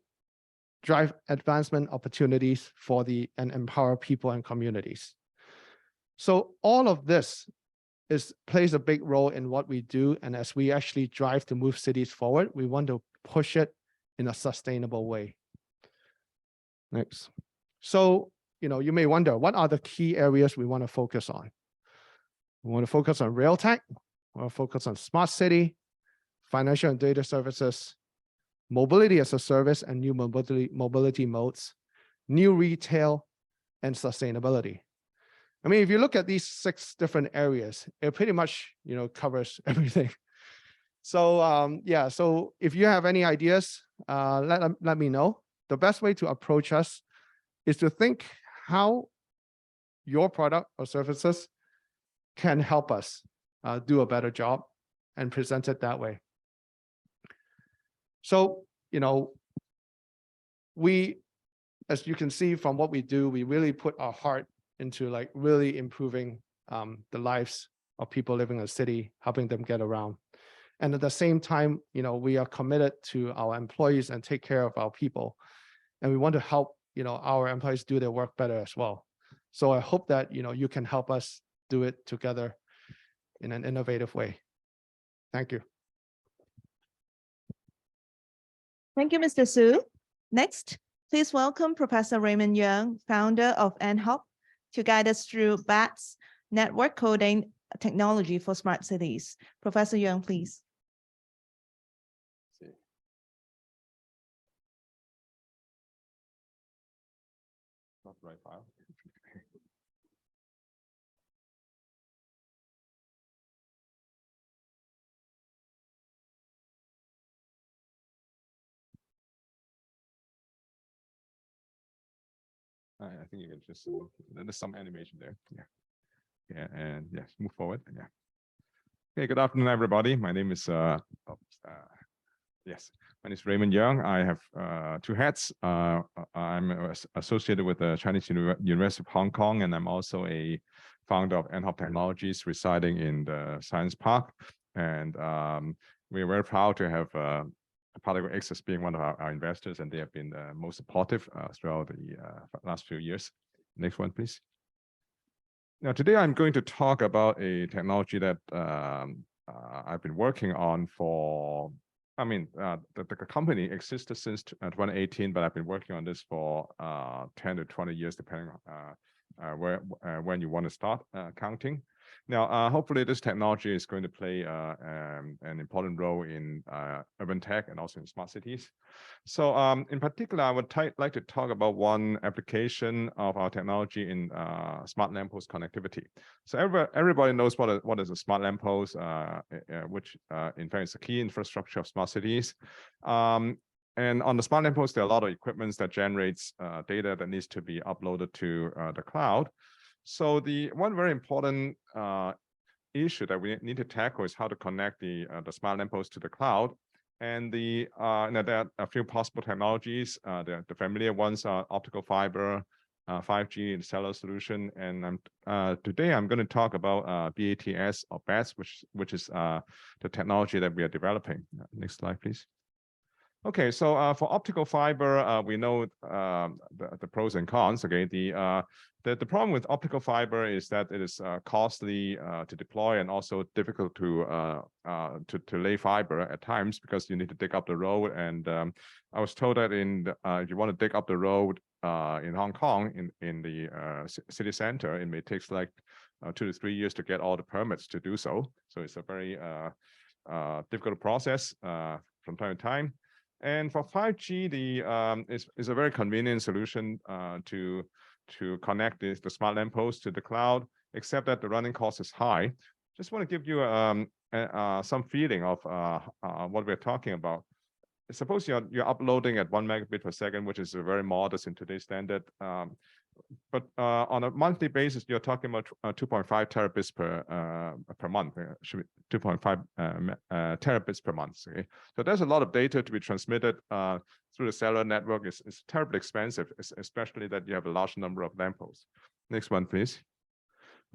drive advancement opportunities for and empower people and communities. So all of this plays a big role in what we do. And as we actually drive to move cities forward, we want to push it in a sustainable way. Next. So, you know, you may wonder, what are the key areas we want to focus on? We want to focus on rail tech. We want to focus on smart city, financial and data services, mobility as a service and new mobility modes, new retail, and sustainability. I mean, if you look at these 6 different areas, it pretty much, you know, covers everything. So yeah, so if you have any ideas, let me know. The best way to approach us is to think how your product or services can help us do a better job and present it that way. So, you know, as you can see from what we do, we really put our heart into like really improving the lives of people living in the city, helping them get around. And at the same time, you know, we are committed to our employees and take care of our people. And we want to help, you know, our employees do their work better as well. So I hope that, you know, you can help us do it together in an innovative way. Thank you. Thank you, Mr. Su. Next, please welcome Professor Raymond Yeung, founder of NHOP, to guide us through BAT's network coding technology for smart cities. Professor Yeung, please. Not the right file. I think you can just there's some animation there. Yeah, and yes, move forward. Yeah. Okay. Good afternoon, everybody. My name is yes, my name is Raymond Yeung. I have 2 hats. I'm associated with the Chinese University of Hong Kong, and I'm also a founder of NHOP Technologies residing in the Science Park. And we're very proud to have ParticleX as being one of our investors, and they have been most supportive throughout the last few years. Next one, please. Now, today I'm going to talk about a technology that I've been working on for, I mean, the company existed since 2018, but I've been working on this for 10 to 20 years, depending on when you want to start counting. Now, hopefully this technology is going to play an important role in urban tech and also in smart cities. So in particular, I would like to talk about one application of our technology in smart lamppost connectivity. So everybody knows what is a smart lamppost, which in fact is a key infrastructure of smart cities. And on the smart lamppost, there are a lot of equipments that generates data that needs to be uploaded to the cloud. So the one very important issue that we need to tackle is how to connect the smart lamppost to the cloud. And there are a few possible technologies. The familiar ones are optical fiber, 5G and cellular solution. And today I'm going to talk about BATS or BATS, which is the technology that we are developing. Next slide, please. Okay, so for optical fiber, we know the pros and cons. Okay, the problem with optical fiber is that it is costly to deploy and also difficult to lay fiber at times because you need to dig up the road. And I was told that if you want to dig up the road in Hong Kong in the city center, it may take like 2 to 3 years to get all the permits to do so. So it's a very difficult process from time to time. And for 5G, is a very convenient solution to connect the smart lampposts to the cloud, except that the running cost is high. Just want to give you some feeling of what we're talking about. Suppose you're uploading at 1 megabit per second, which is very modest in today's standard. But on a monthly basis, you're talking about 2.5 terabits per month. Should be 2.5 terabits per month. Okay? So there's a lot of data to be transmitted through the cellular network. It's terribly expensive, especially that you have a large number of lampposts. Next one, please.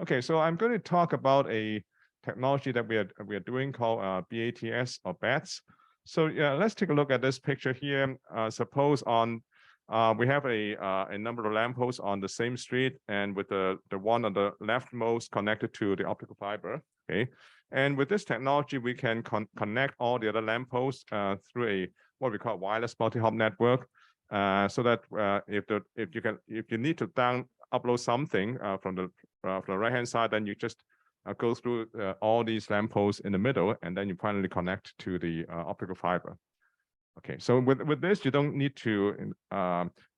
Okay, so I'm going to talk about a technology that we are doing called BATS or BATS. So yeah, let's take a look at this picture here. Suppose we have a number of lampposts on the same street, and with the one on the leftmost connected to the optical fiber. Okay, and with this technology, we can connect all the other lampposts through what we call wireless multi-hop network, so that if you need to upload something from the right hand side, then you just go through all these lampposts in the middle, and then you finally connect to the optical fiber. Okay, so with this, you don't need to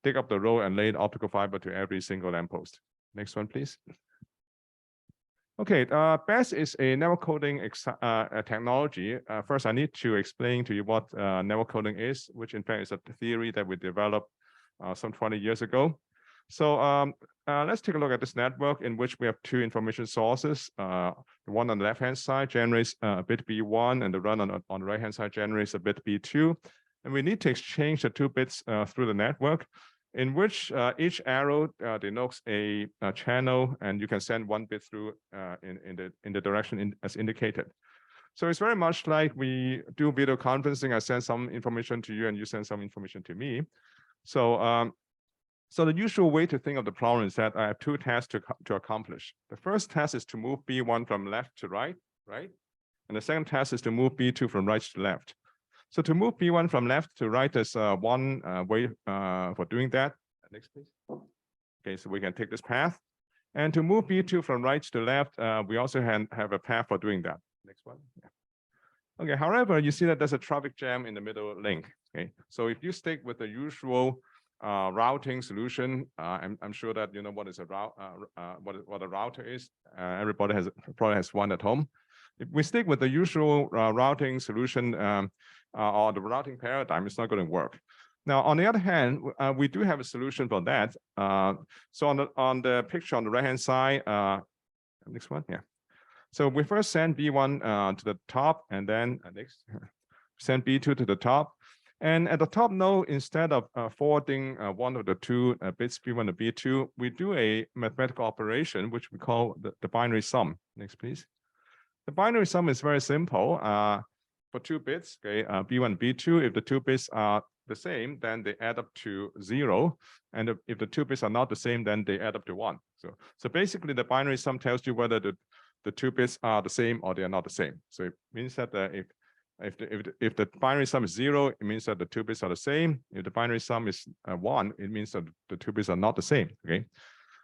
dig up the road and lay the optical fiber to every single lamppost. Next one, please. Okay, BATS is a network coding technology. First, I need to explain to you what network coding is, which in fact is a theory that we developed some 20 years ago. So let's take a look at this network in which we have two information sources. The one on the left-hand side generates a bit B1, and the one on the right-hand side generates a bit B2. And we need to exchange the 2 bits through the network, in which each arrow denotes a channel, and you can send 1 bit through in the direction as indicated. So it's very much like we do video conferencing. I send some information to you, and you send some information to me. So so the usual way to think of the problem is that I have 2 tasks to accomplish. The first task is to move B1 from left to right, and the second task is to move B2 from right to left. So to move B1 from left to right, there's one way for doing that. Next, please. Okay, so we can take this path. And to move B2 from right to left, we also have a path for doing that. Next one. Yeah. Okay, however, you see that there's a traffic jam in the middle link. Okay, so if you stick with the usual routing solution, I'm sure that you know what is a route, what a router is. Everybody probably has one at home. If we stick with the usual routing solution or the routing paradigm, it's not going to work. Now, on the other hand, we do have a solution for that. So on the picture on the right hand side, next one, yeah. So we first send B1 to the top, and then next send B2 to the top. And at the top node, instead of forwarding one of the 2 bits B1 to B2, we do a mathematical operation, which we call the binary sum. Next, please. The binary sum is very simple. For 2 bits, okay, B1 and B2, if the 2 bits are the same, then they add up to 0. And if the 2 bits are not the same, then they add up to 1. So basically, the binary sum tells you whether the 2 bits are the same or they are not the same. So it means that if the binary sum is 0, it means that the 2 bits are the same. If the binary sum is 1, it means that the 2 bits are not the same. Okay.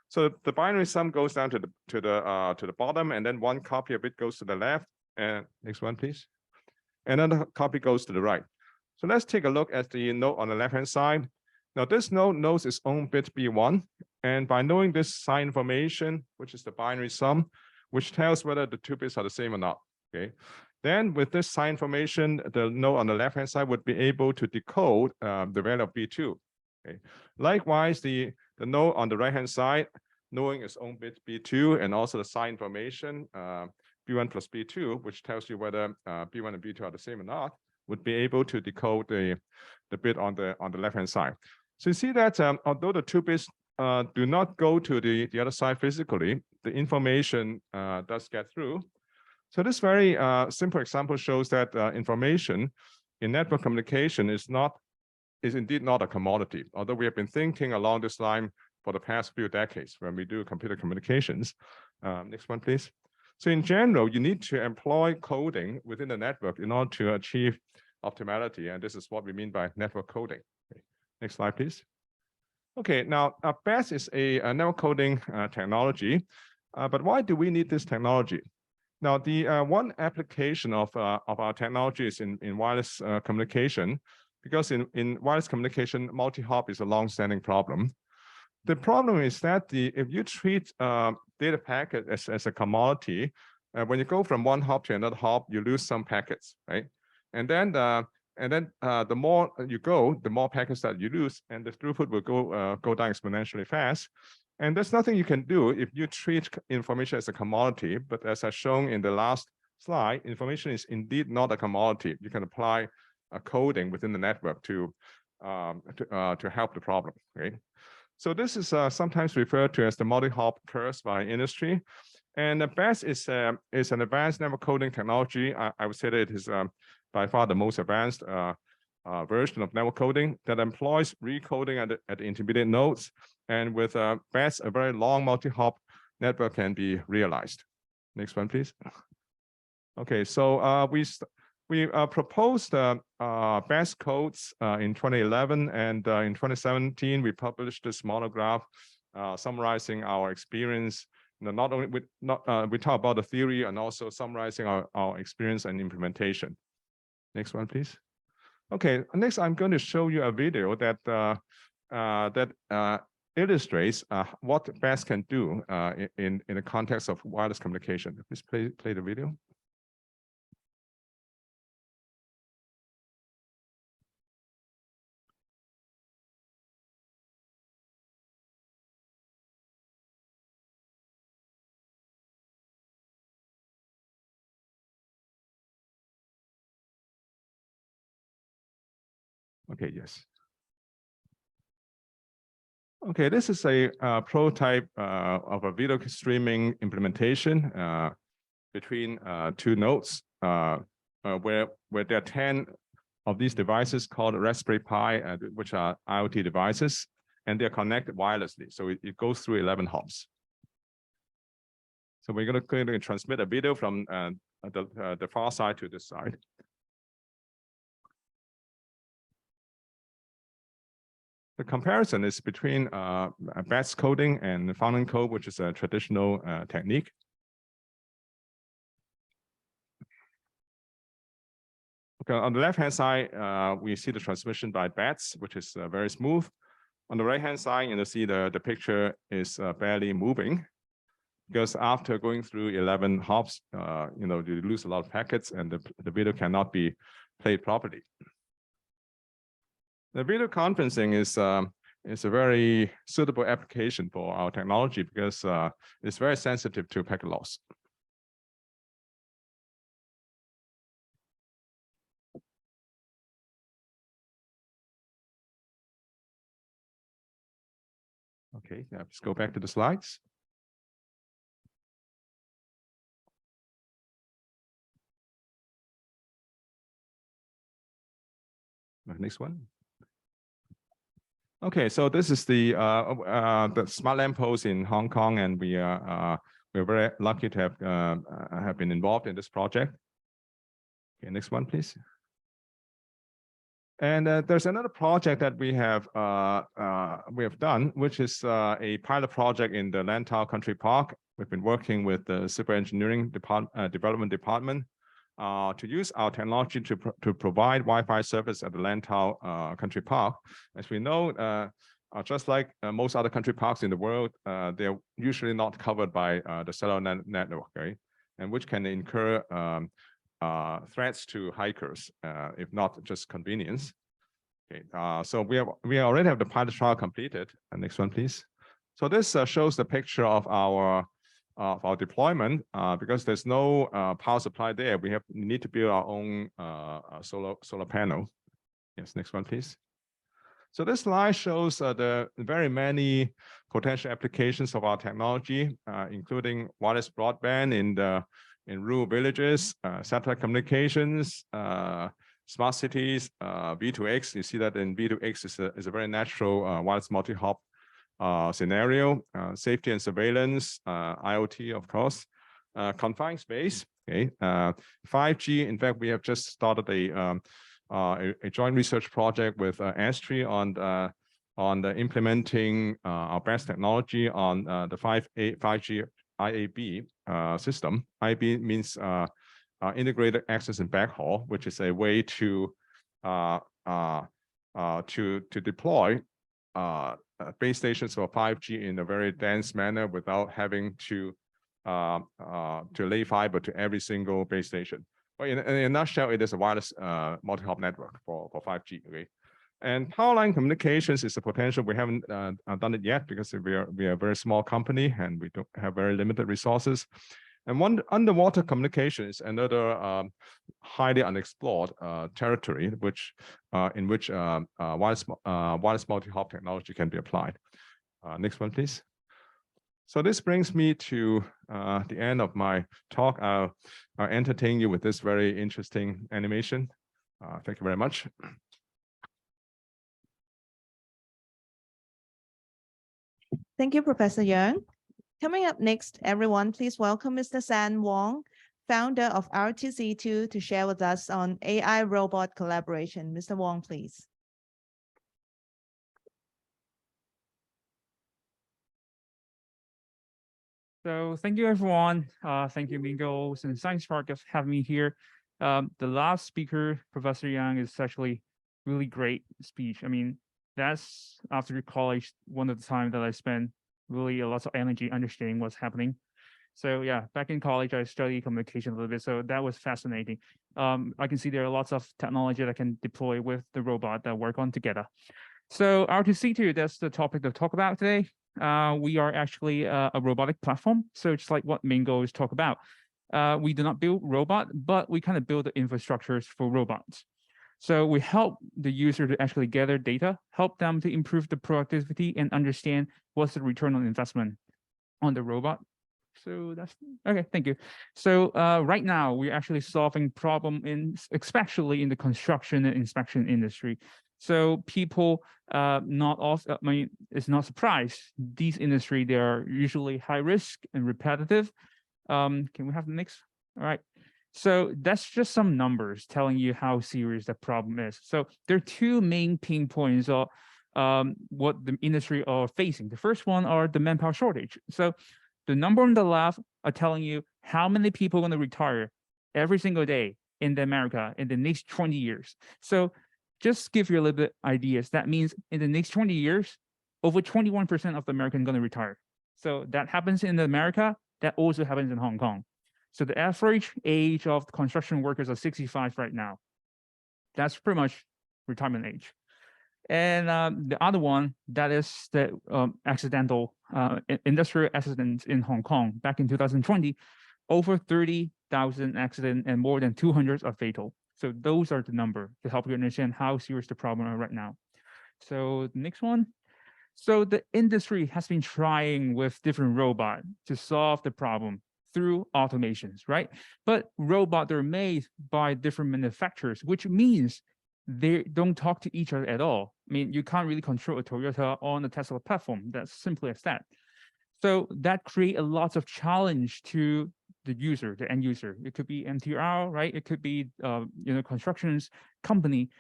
So the binary sum goes down to the bottom, and then 1 copy of it goes to the left. And next one, please. Another copy goes to the right. So let's take a look at the node on the left-hand side. Now this node knows its own bit B1, and by knowing this sign information, which is the binary sum, which tells whether the 2 bits are the same or not. Okay. Then with this sign information, the node on the left-hand side would be able to decode the value of B2. Okay. Likewise, the node on the right-hand side, knowing its own bit B2 and also the sign information, B1 plus B2, which tells you whether B1 and B2 are the same or not, would be able to decode the bit on the left-hand side. So you see that although the 2 bits do not go to the other side physically, the information does get through. So this very simple example shows that information in network communication is indeed not a commodity, although we have been thinking along this line for the past few decades when we do computer communications. Next one, please. So in general, you need to employ coding within the network in order to achieve optimality, and this is what we mean by network coding. Okay. Next slide, please. Okay, now BAS is a network coding technology, but why do we need this technology? Now, the one application of our technology is in wireless communication, because in wireless communication, multi-hop is a long-standing problem. The problem is that if you treat data packet as a commodity, when you go from one hop to another hop, you lose some packets, right? And then the more you go, the more packets that you lose, and the throughput will go down exponentially fast. And there's nothing you can do if you treat information as a commodity. But as I shown in the last slide, information is indeed not a commodity. You can apply a coding within the network to help the problem, right? So this is sometimes referred to as the multi-hop curse by industry. And the BAS is an advanced network coding technology. I would say that it is by far the most advanced version of network coding that employs recoding at the intermediate nodes. And with BAS, a very long multi-hop network can be realized. Next one, please. Okay, so we proposed BAS codes in 2011, and in 2017 we published this monograph summarizing our experience. Not only we talk about the theory and also summarizing our experience and implementation. Next one, please. Okay, next I'm going to show you a video that illustrates what BAS can do in the context of wireless communication. Please play the video. Okay, yes. Okay, this is a prototype of a video streaming implementation between two nodes where there are 10 of these devices called Raspberry Pi, which are IoT devices, and they're connected wirelessly. So it goes through 11 hops. So we're going to transmit a video from the far side to this side. The comparison is between BAS coding and fountain code, which is a traditional technique. Okay, on the left-hand side, we see the transmission by BAS, which is very smooth. On the right-hand side, you see the picture is barely moving, because after going through 11 hops, you lose a lot of packets, and the video cannot be played properly. The video conferencing is a very suitable application for our technology because it's very sensitive to packet loss. Okay, let's go back to the slides. Next one. Okay, so this is the smart lamppost in Hong Kong, and we're very lucky to have been involved in this project. Okay, next one, please. And there's another project that we have done, which is a pilot project in the Lantau Country Park. We've been working with the Civil Engineering Development Department to use our technology to provide Wi-Fi service at the Lantau Country Park. As we know, just like most other country parks in the world, they're usually not covered by the cellular network, right? And which can incur threats to hikers, if not just convenience. Okay, so we already have the pilot trial completed. Next one, please. So this shows the picture of our deployment. Because there's no power supply there, we need to build our own solar panel. Yes, next one, please. So this slide shows the very many potential applications of our technology, including wireless broadband in rural villages, satellite communications, smart cities, V2X. You see that in V2X is a very natural wireless multi-hop scenario, safety and surveillance, IoT, of course, confined space. Okay, 5G. In fact, we have just started a joint research project with Astri on the implementing our best technology on the 5G IAB system. IAB means integrated access and backhaul, which is a way to deploy base stations for 5G in a very dense manner without having to lay fiber to every single base station. But in a nutshell, it is a wireless multi-hop network for 5G. Okay, and power line communications is a potential. We haven't done it yet because we are a very small company and we don't have very limited resources. And one underwater communication is another highly unexplored territory, in which wireless multi-hop technology can be applied. Next one, please. So this brings me to the end of my talk. I'll entertain you with this very interesting animation. Thank you very much. Thank you, Professor Yeung. Coming up next, everyone, please welcome Mr. San Wong, founder of RTC2, to share with us on AI robot collaboration. Mr. Wong, please. So thank you, everyone. Thank you, Mingles and Science Park, for having me here. The last speaker, Professor Yeung, is actually really great speech. I mean, that's after college, one of the time that I spent really a lot of energy understanding what's happening. So yeah, back in college, I studied communication a little bit. So that was fascinating. I can see there are lots of technology that I can deploy with the robot that work on together. So RTC2, that's the topic to talk about today. We are actually a robotic platform. So it's like what Mingles talk about. We do not build robot, but we kind of build the infrastructures for robots. So we help the user to actually gather data, help them to improve the productivity and understand what's the return on investment on the robot. So that's okay. Thank you. So right now we're actually solving problem especially in the construction and inspection industry. So people not also, I mean, it's not surprise. These industry, they are usually high risk and repetitive. Can we have the next? All right. So that's just some numbers telling you how serious the problem is. So there are two main pain points of what the industry are facing. The first one are the manpower shortage. So the number on the left are telling you how many people are going to retire every single day in America in the next 20 years. So just give you a little bit ideas. That means in the next 20 years, over 21% of the Americans are going to retire. So that happens in America. That also happens in Hong Kong. So the average age of construction workers are 65 right now. That's pretty much retirement age. And the other one, that is the accidental industrial accidents in Hong Kong. Back in 2020, over 30,000 accidents and more than 200 are fatal. So those are the number to help you understand how serious the problem is right now. So the next one. So the industry has been trying with different robots to solve the problem through automations, right? But robots are made by different manufacturers, which means they don't talk to each other at all. I mean, you can't really control a Toyota on a Tesla platform. That's simply as that. So that creates a lot of challenge to the user, the end user. It could be MTR, right? It could be constructions company.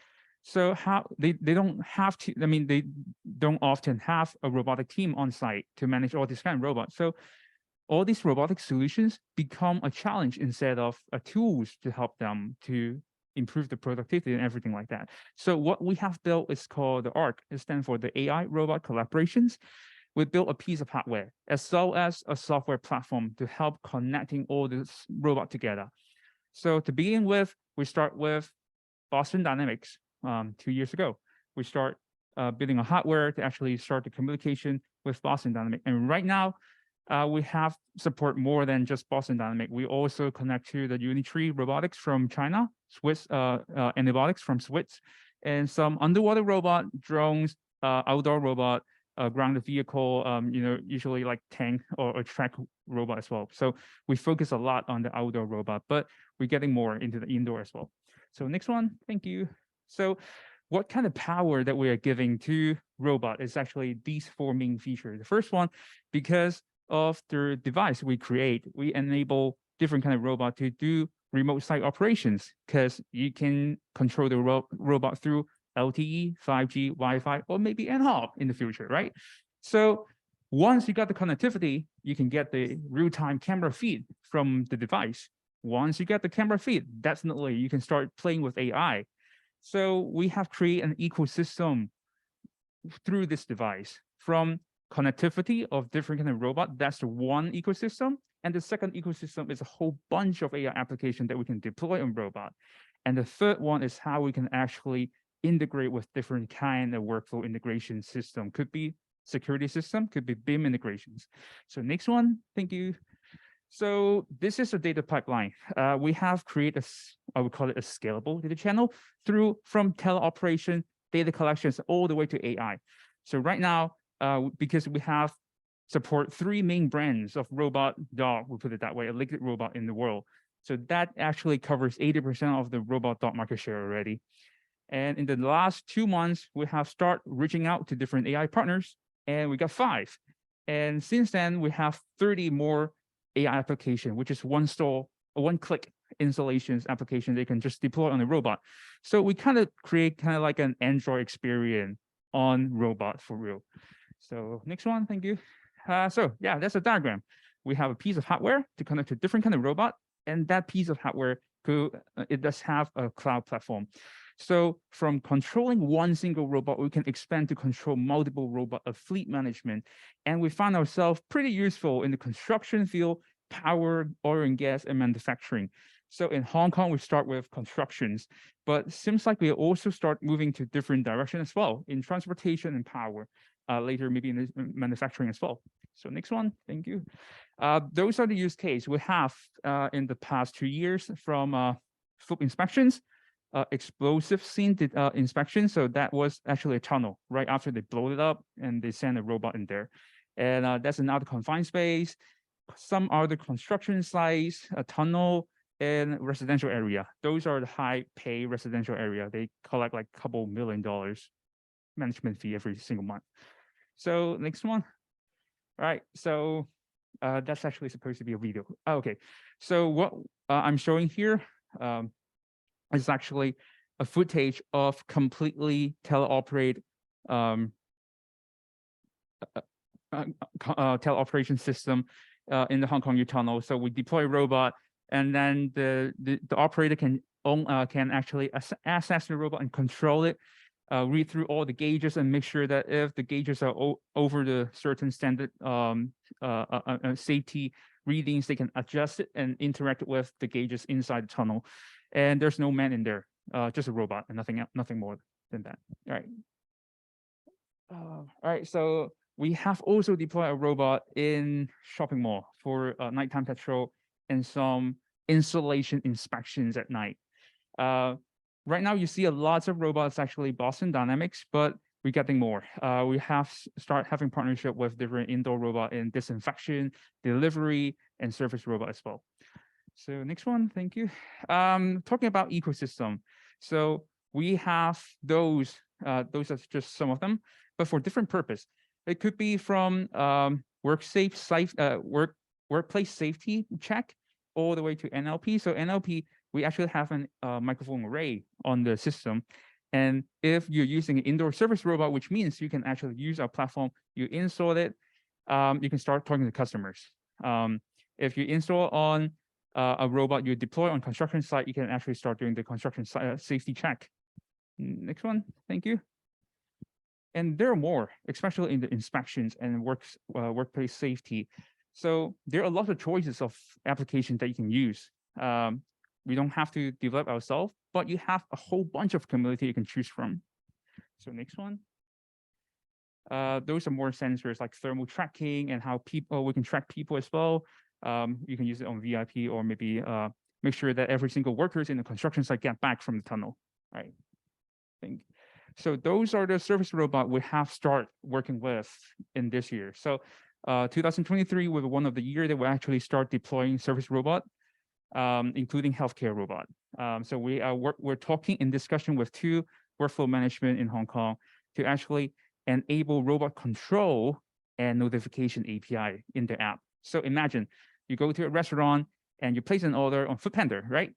So how they don't have to, I mean, they don't often have a robotic team on site to manage all these kind of robots. So all these robotic solutions become a challenge instead of tools to help them to improve the productivity and everything like that. So what we have built is called the ARC. It stands for the AI Robot Collaborations. We built a piece of hardware as well as a software platform to help connecting all this robot together. So to begin with, we start with Boston Dynamics 2 years ago. We start building a hardware to actually start the communication with Boston Dynamics. And right now, we have support more than just Boston Dynamics. We also connect to the Unitree Robotics from China, Swiss Antibiotics from Swiss, and some underwater robot, drones, outdoor robot, grounded vehicle, usually like tank or track robot as well. So we focus a lot on the outdoor robot, but we're getting more into the indoor as well. So next one, thank you. So what kind of power that we are giving to robot is actually these four main features. The first one, because of the device we create, we enable different kind of robot to do remote site operations, because you can control the robot through LTE, 5G, Wi-Fi, or maybe NHOP in the future, right? So once you got the connectivity, you can get the real-time camera feed from the device. Once you get the camera feed, definitely you can start playing with AI. So we have created an ecosystem through this device, from connectivity of different kind of robot. That's the one ecosystem. And the second ecosystem is a whole bunch of AI applications that we can deploy on robot. And the third one is how we can actually integrate with different kind of workflow integration system. Could be security system, could be BIM integrations. So next one, thank you. So this is a data pipeline. We have created I would call it a scalable data channel from teleoperation, data collections, all the way to AI. So right now, because we have support 3 main brands of robot dog, we'll put it that way, a liquid robot in the world. So that actually covers 80% of the robot dog market share already. And in the last 2 months, we have started reaching out to different AI partners, and we got 5. And since then, we have 30 more AI application, which is one-click installations application they can just deploy on a robot. So we kind of create like an Android experience on robot for real. So next one, thank you. So yeah, that's a diagram. We have a piece of hardware to connect to different kind of robot, and that piece of hardware it does have a cloud platform. So from controlling one single robot, we can expand to control multiple robot of fleet management. And we find ourselves pretty useful in the construction field, power, oil and gas, and manufacturing. So in Hong Kong, we start with constructions, but seems like we also start moving to different directions as well in transportation and power, later maybe in manufacturing as well. So next one, thank you. Those are the use case we have in the past 2 years, from slope inspections, explosive scene inspection. So that was actually a tunnel right after they blow it up and they send a robot in there. And that's another confined space. Some other construction sites, a tunnel, and residential area. Those are the high pay residential area. They collect like a couple $1 million management fee every single month. So next one. All right, so that's actually supposed to be a video. Okay, so what I'm showing here is actually a footage of completely teleoperate teleoperation system in the Hong Kong U tunnel. So we deploy a robot, and then the operator can actually access the robot and control it, read through all the gauges and make sure that if the gauges are over the certain standard safety readings, they can adjust it and interact with the gauges inside the tunnel. And there's no man in there, just a robot and nothing more than that. All right, so we have also deployed a robot in shopping mall for nighttime patrol and some installation inspections at night. Right now, you see a lot of robots, actually Boston Dynamics, but we're getting more. We have start having partnership with different indoor robot in disinfection, delivery, and service robot as well. So next one, thank you. Talking about ecosystem. So we have those are just some of them, but for different purpose. It could be from workplace safety check all the way to NLP. So NLP, we actually have a microphone array on the system. And if you're using an indoor service robot, which means you can actually use our platform, you install it, you can start talking to customers. If you install on a robot you deploy on construction site, you can actually start doing the construction safety check. Next one, thank you. And there are more, especially in the inspections and workplace safety. So there are a lot of choices of applications that you can use. We don't have to develop ourselves, but you have a whole bunch of community you can choose from. So next one. Those are more sensors like thermal tracking and how we can track people as well. You can use it on VIP or maybe make sure that every single workers in the construction site get back from the tunnel. Right. So those are the service robot we have started working with in this year. So 2023 was one of the year that we actually start deploying service robot, including healthcare robot. So we're talking in discussion with 2 workflow management in Hong Kong to actually enable robot control and notification API in the app. So imagine you go to a restaurant and you place an order on Foodpanda, right?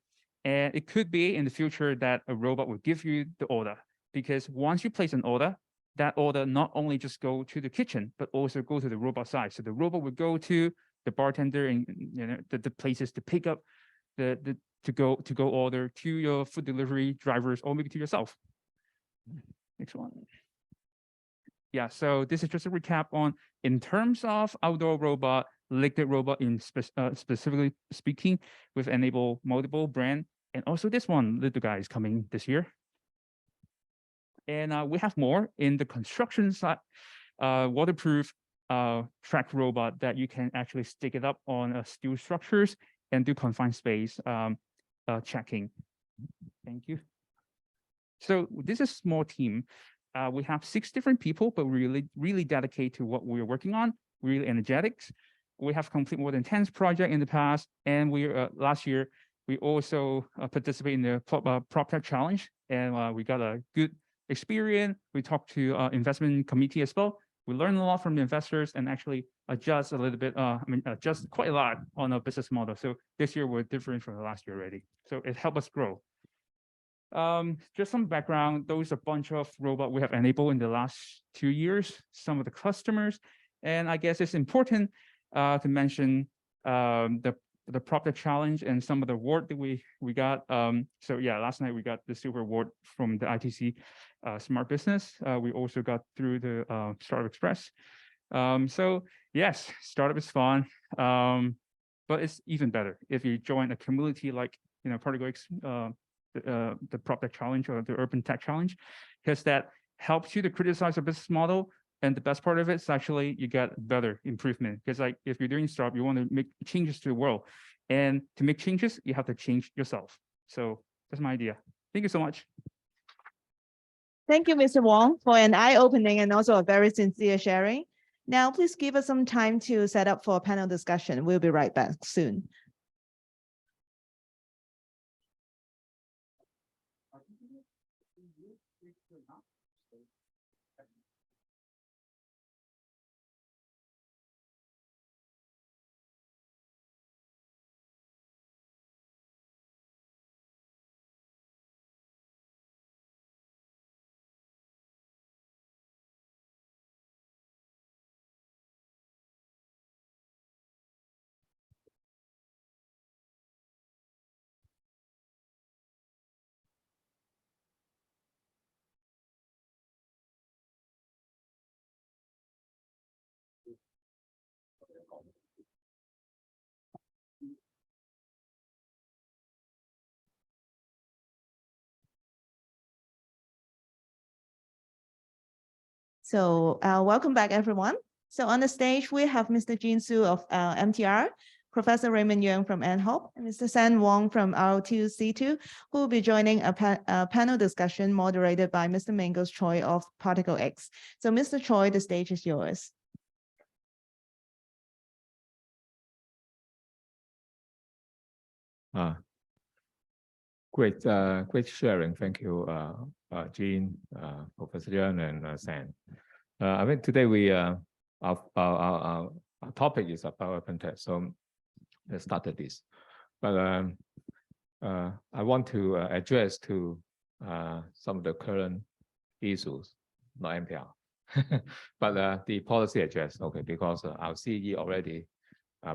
And it could be in the future that a robot will give you the order, because once you place an order, that order not only just go to the kitchen, but also go to the robot side. So the robot will go to the bartender and the places to pick up the to go order to your food delivery drivers, or maybe to yourself. Next one. Yeah, so this is just a recap on, in terms of outdoor robot, liquid robot specifically speaking, we've enabled multiple brand, and also this one little guy is coming this year. And we have more in the construction side, waterproof track robot that you can actually stick it up on steel structures and do confined space checking. Thank you. So this is a small team. We have 6 different people, but really dedicated to what we're working on, really energetic. We have completed more than 10 projects in the past, and we last year, we also participated in the PropTech Challenge, and we got a good experience. We talked to investment committee as well. We learned a lot from the investors and actually adjust a little bit, adjust quite a lot on our business model. So this year we're different from the last year already. So it helped us grow. Just some background, those are a bunch of robots we have enabled in the last 2 years, some of the customers. And I guess it's important to mention the PropTech Challenge and some of the award that we got. So yeah, last night we got the silver award from the ITC Smart Business. We also got through the Startup Express. So yes, startup is fun, but it's even better if you join a community like ParticleX, the PropTech Challenge or the Urbantech Challenge, because that helps you to criticize a business model. And the best part of it is actually you get better improvement, because like if you're doing startup, you want to make changes to the world, and to make changes, you have to change yourself. So that's my idea. Thank you so much. Thank you, Mr. Wong, for an eye-opening and also a very sincere sharing. Now, please give us some time to set up for a panel discussion. We'll be right back soon. So welcome back, everyone. So on the stage, we have Mr. Jin Su of MTR, Professor Raymond Yeung from NHOP, and Mr. San Wong from R2C2, who will be joining a panel discussion moderated by Mr. Mingles Tsoi of ParticleX. So Mr. Tsoi, the stage is yours. Great sharing. Thank you, Jean, Professor Yeung, and San. I think today our topic is about Urbantech, so let's start at this. But I want to address to some of the current issues, not MPR, but the policy address. Okay, because our CE already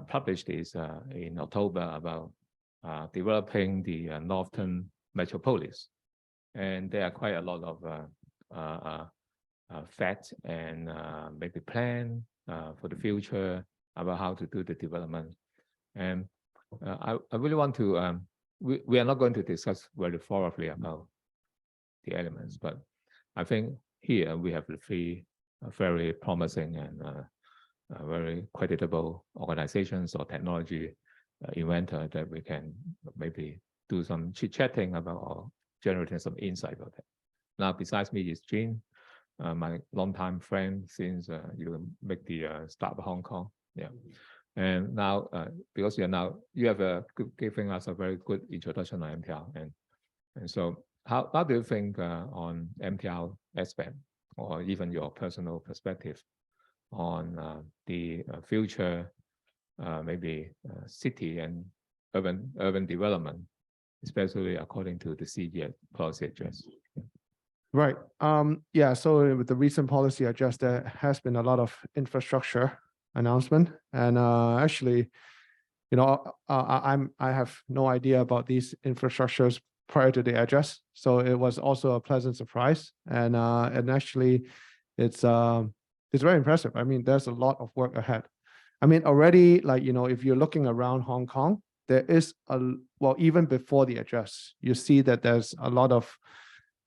published this in October about developing the Northern Metropolis, and there are quite a lot of facts and maybe plan for the future about how to do the development. And I really want to, we are not going to discuss very thoroughly about the elements, but I think here we have the 3 very promising and very creditable organizations or technology inventor that we can maybe do some chit-chatting about or generating some insight about that. now besides me is Jean, my longtime friend since you make the start of Hong Kong. Yeah. And now, because you have giving us a very good introduction on MTL, and so how do you think on MTL aspect, or even your personal perspective on the future, maybe city and urban development, especially according to the CE policy address? Right. Yeah. So with the recent policy address, there has been a lot of infrastructure announcement, and actually, you know, I have no idea about these infrastructures prior to the address, so it was also a pleasant surprise, and actually, it's very impressive. I mean, there's a lot of work ahead. I mean, already, like, you know, if you're looking around Hong Kong, there is well, even before the address, you see that there's a lot of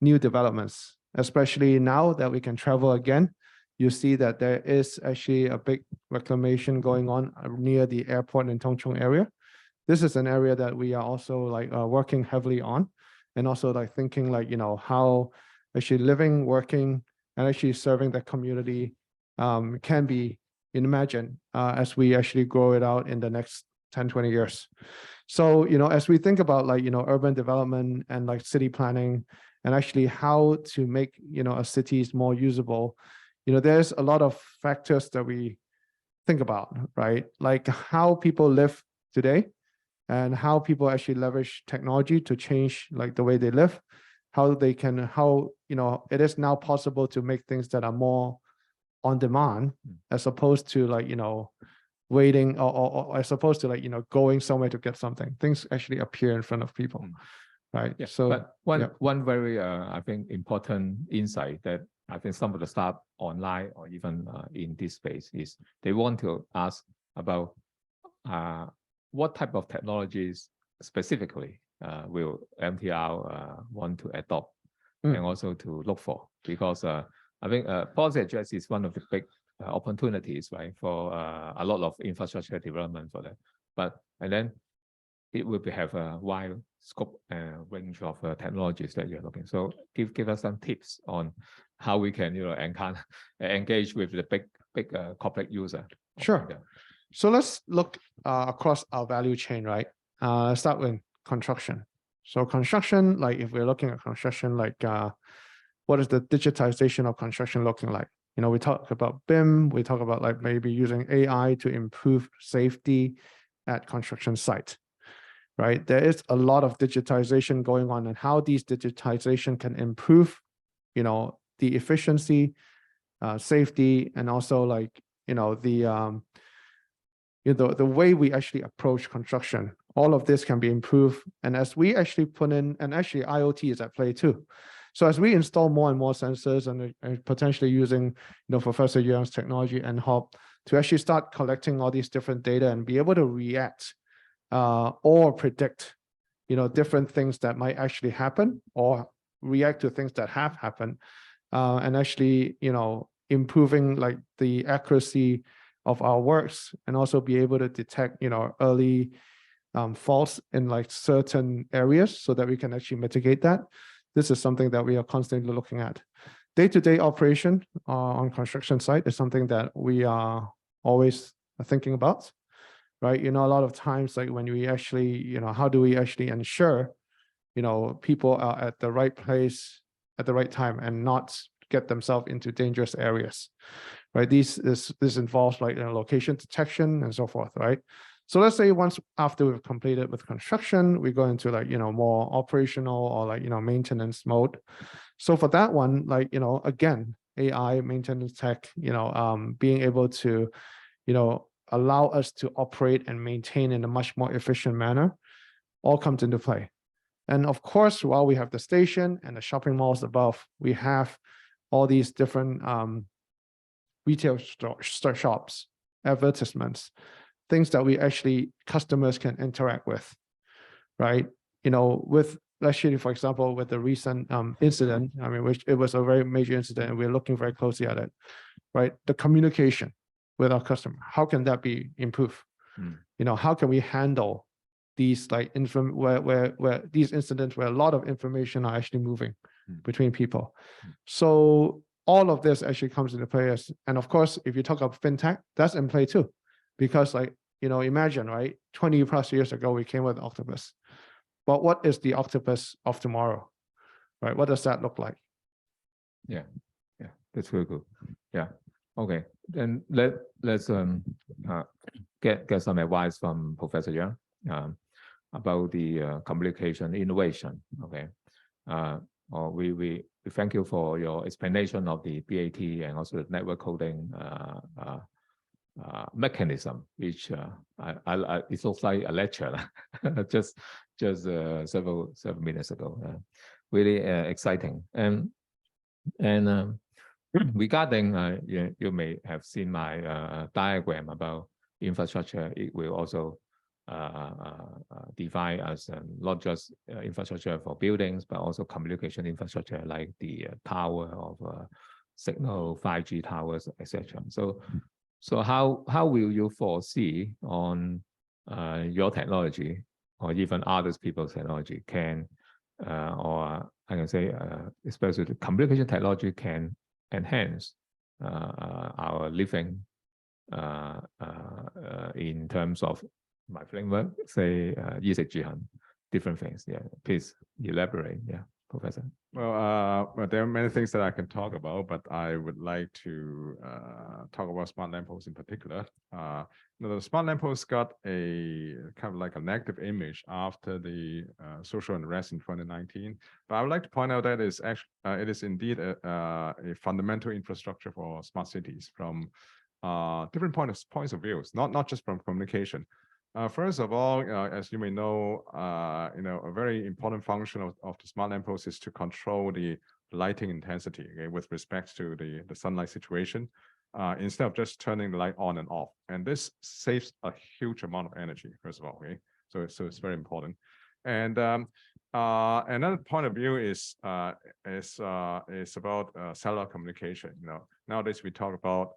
new developments, especially now that we can travel again. You see that there is actually a big reclamation going on near the airport in Tung Chung area. This is an area that we are also like working heavily on, and also like thinking like, you know, how actually living, working, and actually serving the community can be imagined as we actually grow it out in the next 10, 20 years. So, you know, as we think about like, you know, urban development and like city planning, and actually how to make, you know, a cities more usable, you know, there's a lot of factors that we think about, right? Like how people live today and how people actually leverage technology to change like the way they live, how, you know, it is now possible to make things that are more on demand as opposed to like, you know, waiting or as opposed to like, you know, going somewhere to get something. Things actually appear in front of people, right? Yeah. So but one very I think important insight that I think some of the staff online or even in this space is they want to ask about what type of technologies specifically will MTL want to adopt and also to look for, because I think policy address is one of the big opportunities, right, for a lot of infrastructure development for that. And then it will have a wide scope and range of technologies that you're looking. So give us some tips on how we can, you know, engage with the big corporate user. Sure. So let's look across our value chain, right? Let's start with construction. So construction, like if we're looking at construction, like what is the digitization of construction looking like? You know, we talk about BIM, we talk about like maybe using AI to improve safety at construction site. Right, there is a lot of digitization going on, and how these digitization can improve, you know, the efficiency, safety, and also like, you know, the way we actually approach construction. All of this can be improved, and as we actually put in, and actually IoT is at play too. So as we install more and more sensors and potentially using, you know, Professor Yeung's technology and HOP to actually start collecting all these different data and be able to react or predict, you know, different things that might actually happen or react to things that have happened, and actually, you know, improving like the accuracy of our works, and also be able to detect, you know, early faults in like certain areas so that we can actually mitigate that. This is something that we are constantly looking at. Day-to-day operation on construction site is something that we are always thinking about. Right, you know, a lot of times, like when we actually, you know, how do we actually ensure, you know, people are at the right place at the right time and not get themselves into dangerous areas, right? This involves like, you know, location detection and so forth, right? So let's say once after we've completed with construction, we go into like, you know, more operational or like, you know, maintenance mode. So for that one, like, you know, again, AI, maintenance tech, you know, being able to, you know, allow us to operate and maintain in a much more efficient manner, all comes into play. And of course, while we have the station and the shopping malls above, we have all these different retail shops, advertisements, things that we actually, customers can interact with, right? You know, with, let's say, for example, with the recent incident, I mean, which it was a very major incident, and we're looking very closely at it, right? The communication with our customer, how can that be improved? You know, how can we handle these like where these incidents where a lot of information are actually moving, between people. So all of this actually comes into play and of course, if you talk about fintech, that's in play too, because like, imagine, right? 20 plus years ago, we came with octopus, but what is the octopus of tomorrow, right? What does that look like? Yeah, that's very good. Yeah, okay. Then let's get some advice from Professor Yeung about the communication innovation. Okay, or we thank you for your explanation of the BAT and also the network coding mechanism, which it looks like a lecture just several minutes ago. Really exciting. And regarding you may have seen my diagram about infrastructure. It will also define as not just infrastructure for buildings, but also communication infrastructure like the tower of signal, 5G towers, etc. So how will you foresee on your technology or even other people's technology can, or I can say, especially the communication technology can enhance our living in terms of my framework, say, 衣食住行, different things. Yeah, please elaborate. Yeah, Professor. Well, there are many things that I can talk about, but I would like to talk about smart lampposts in particular. The smart lampposts got a kind of like a negative image after the social unrest in 2019. But I would like to point out that it is indeed a fundamental infrastructure for smart cities from different points of views, not just from communication. First of all, as you may know, a very important function of the smart lamppost is to control the lighting intensity, okay, with respect to the sunlight situation, instead of just turning the light on and off. And this saves a huge amount of energy, first of all, okay? So it's very important. And another point of view is about cellular communication. Nowadays we talk about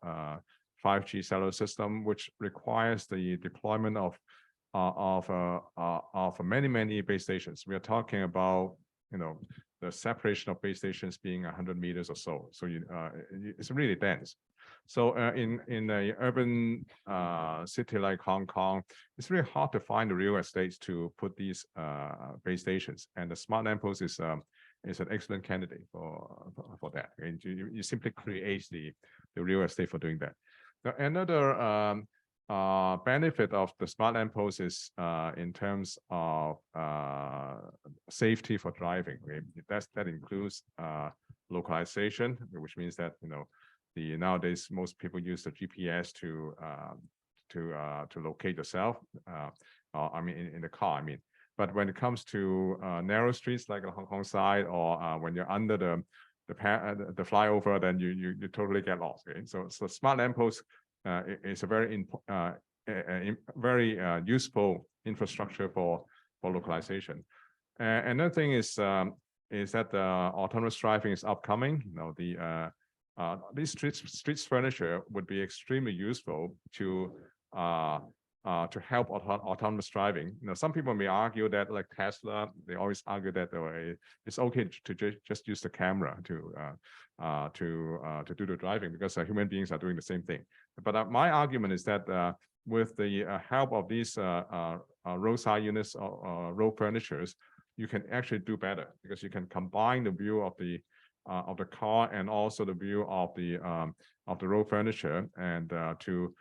5G cellular system, which requires the deployment of many base stations. We are talking about the separation of base stations being 100 meters or so. So it's really dense. So in an urban city like Hong Kong, it's really hard to find the real estate to put these base stations. And the smart lamppost is an excellent candidate for that. And you simply create the real estate for doing that. Now, another benefit of the smart lamppost is in terms of safety for driving. Okay? That includes localization, which means that nowadays most people use the GPS to locate yourself. I mean, in the car. I mean, but when it comes to narrow streets like the Hong Kong side, or when you're under the flyover, then you totally get lost. Okay? So smart lamppost is a very useful infrastructure for localization. Another thing is that autonomous driving is upcoming. These streets furniture would be extremely useful to help autonomous driving. Some people may argue that, like Tesla, they always argue that it's okay to just use the camera to do the driving, because human beings are doing the same thing. But my argument is that with the help of these roadside units or road furnitures, you can actually do better, because you can combine the view of the car and also the view of the road furniture, and to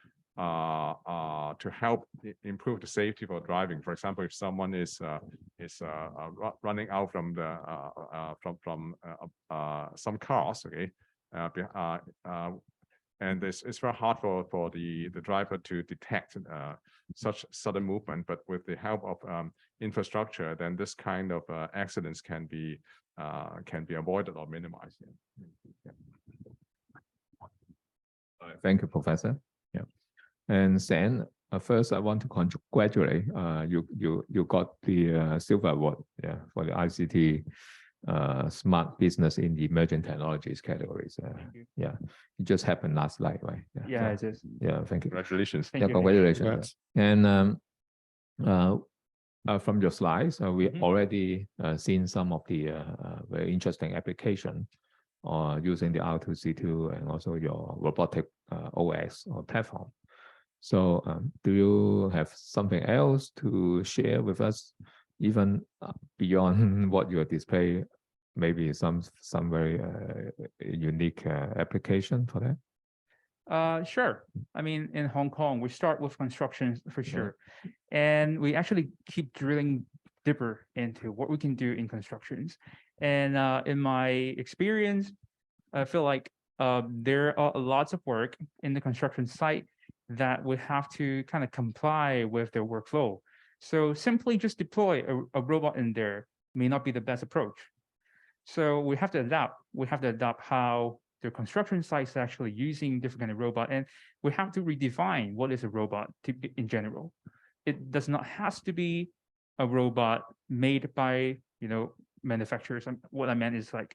help improve the safety for driving. For example, if someone is running out from some cars, okay, and it's very hard for the driver to detect such sudden movement. But with the help of infrastructure, then this kind of accidents can be avoided or minimized. Yeah. Thank you, Professor. Yeah, and Sen, first I want to congratulate you got the silver award, yeah, for the ICT smart business in the emerging technologies categories. Yeah, it just happened last night, right? Yeah, it is. Yeah, thank you. Congratulations. Thank Yeah, you. congratulations. And from your slides, we Mhm. already seen some of the very interesting application using the R2C2 and also your robotic OS or platform. So do you have something else to share with us, even beyond what you display? Maybe some very unique application for that? Sure. I mean, in Hong Kong, we start with construction for Yeah. sure. And we actually keep drilling deeper into what we can do in constructions. And in my experience, I feel like there are lots of work in the construction site that we have to kind of comply with their workflow. So simply just deploy a robot in there may not be the best approach. So we have to adapt. We have to adapt how the construction sites are actually using different kind of robot, and we have to redefine what is a robot in general. It does not has to be a robot made by manufacturers. What I meant is like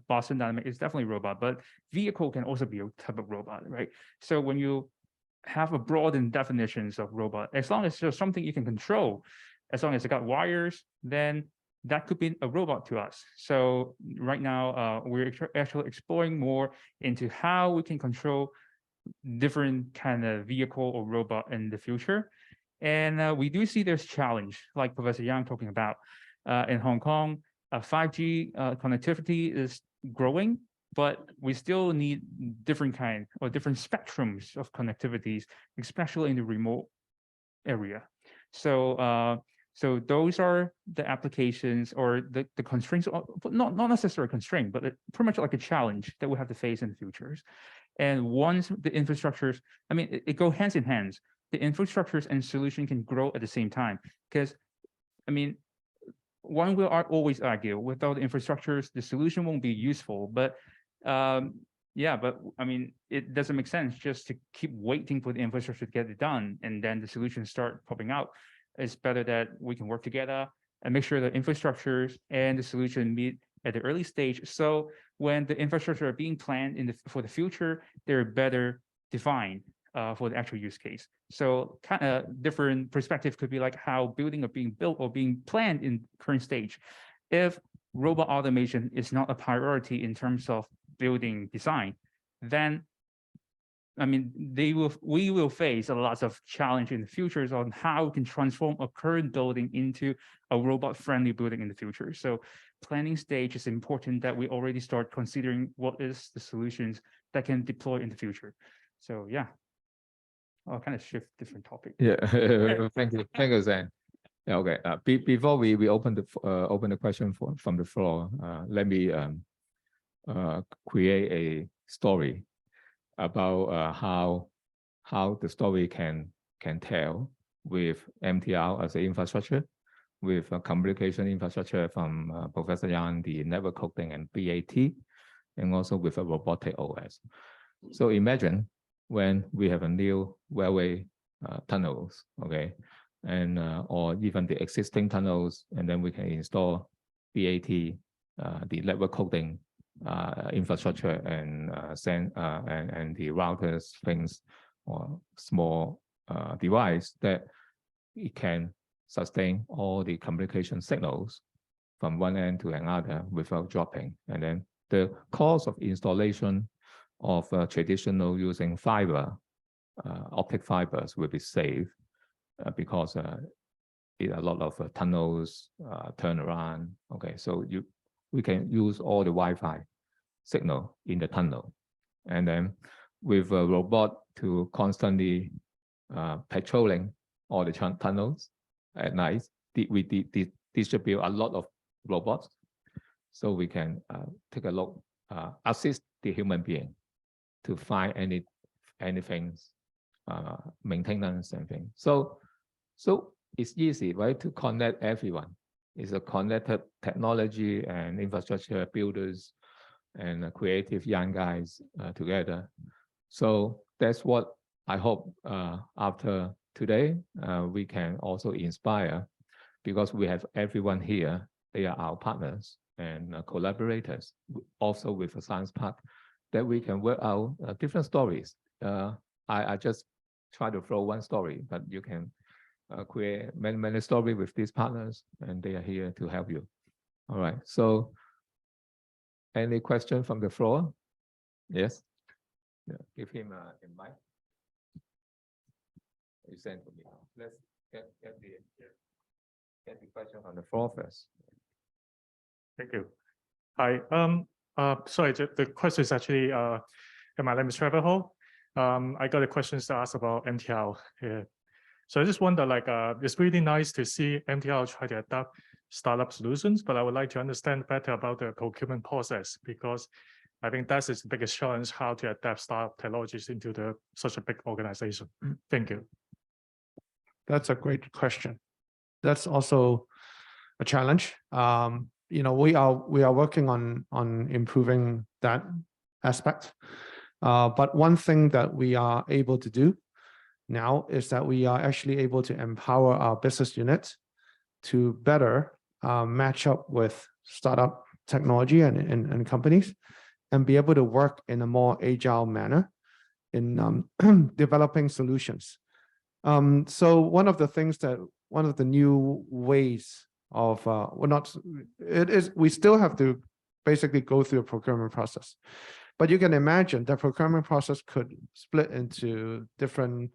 Boston Dynamics is definitely a robot, but vehicle can also be a type of robot, right? So when you have a broadened definitions of robot, as long as there's something you can control, as long as it got wires, then that could be a robot to us. So right now, we're actually exploring more into how we can control different kind of vehicle or robot in the future. And we do see there's challenge, like Professor Yeung talking about in Hong Kong. 5G connectivity is growing, but we still need different kind or different spectrums of connectivities, especially in the remote area. So those are the applications or the constraints, not necessarily a constraint, but pretty much like a challenge that we have to face in the futures. And once the infrastructures, I mean, it go hands in hands. The infrastructures and solution can grow at the same time. Because, I mean, one will always argue without the infrastructures, the solution won't be useful. But yeah, but I mean, it doesn't make sense just to keep waiting for the infrastructure to get it done and then the solutions start popping out. It's better that we can work together and make sure the infrastructures and the solution meet at the early stage. So when the infrastructure are being planned for the future, they're better defined for the actual use case. So kind of different perspective could be like how building are being built or being planned in current stage. If robot automation is not a priority in terms of building design, then I mean, we will face a lot of challenge in the futures on how we can transform a current building into a robot-friendly building in the future. So planning stage is important that we already start considering what is the solutions that can deploy in the future. So yeah, I'll kind of shift different topic. Yeah, thank you, Zane. Yeah, okay. Before we open the question from the floor, let me create a story about how the story can tell with MTR as an infrastructure, with a communication infrastructure from Professor Yeung, the network coding and BAT, and also with a robotic OS. So imagine when we have a new railway tunnels, okay, and or even the existing tunnels, and then we can install BAT, the network coding infrastructure and the routers, things, or small device that it can sustain all the communication signals from one end to another without dropping. And then the cost of installation of traditional using fiber, optic fibers will be saved because a lot of tunnels turn around. Okay, so we can use all the Wi-Fi signal in the tunnel, and then with a robot to constantly patrolling all the tunnels at night. We distribute a lot of robots, so we can take a look, assist the human being to find anything, maintenance and things. So it's easy, right, to connect everyone. It's a connected technology and infrastructure builders and creative young guys together. So that's what I hope after today we can also inspire, because we have everyone here. They are our partners and collaborators, also with a science park, that we can work out different stories. I just try to throw one story, but you can create many stories with these partners, and they are here to help you. All right. So, any question from the floor? Yes. Yeah. Give him a mic. You send to me. Let's get the question from the floor first. Thank you. Hi. Sorry, the question is actually, my name is Trevor Ho. I got a question to ask about MTL here. So I just wonder, like, it's really nice to see MTL try to adapt startup solutions, but I would like to understand better about the procurement process, because I think that's its biggest challenge, how to adapt startup technologies into such a big organization. Thank you. That's a great question. That's also a challenge. You know, we are working on improving that aspect. But one thing that we are able to do now is that we are actually able to empower our business units to better match up with startup technology and companies, and be able to work in a more agile manner in developing solutions. So one of the new ways of we still have to basically go through a procurement process, but you can imagine the procurement process could split into different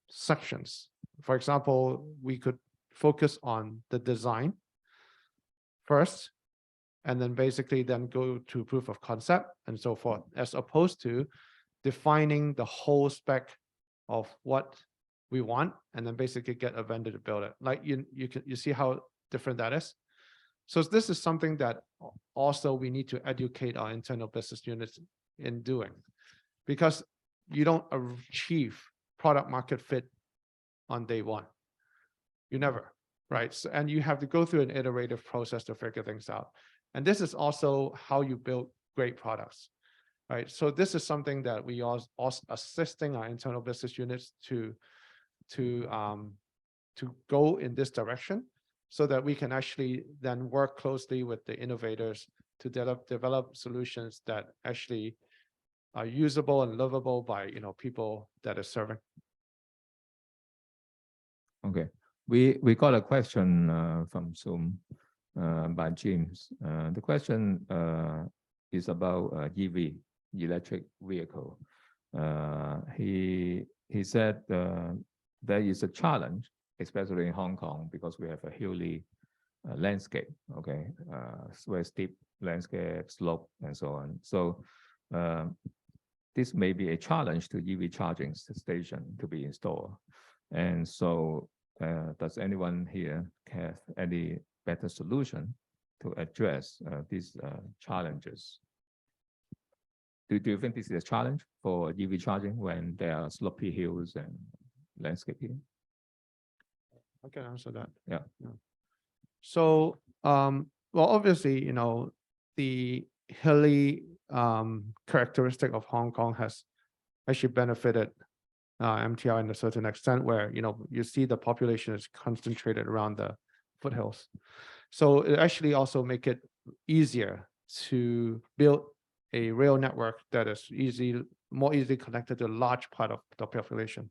sections. For example, we could focus on the design first, and then basically then go to proof of concept and so forth, as opposed to defining the whole spec of what we want, and then basically get a vendor to build it. Like you see how different that is. So this is something that also we need to educate our internal business units in doing, because you don't achieve product market fit on day one. You never, right? So, and you have to go through an iterative process to figure things out. And this is also how you build great products, right? So this is something that we are also assisting our internal business units to go in this direction, so that we can actually then work closely with the innovators to develop solutions that actually are usable and livable by people that are serving. Okay, we got a question from Zoom by James. The question is about EV, electric vehicle. He said there is a challenge, especially in Hong Kong, because we have a hilly landscape, okay, very steep landscape, slope, and so on. So this may be a challenge to EV charging station to be installed. And so does anyone here have any better solution to address these challenges? Do you think this is a challenge for EV charging when there are slopey hills and landscape here? I can answer that. Yeah. So, well, obviously, the hilly characteristic of Hong Kong has actually benefited MTR in a certain extent, where you see the population is concentrated around the foothills. So it actually also make it easier to build a rail network that is more easily connected to a large part of the population.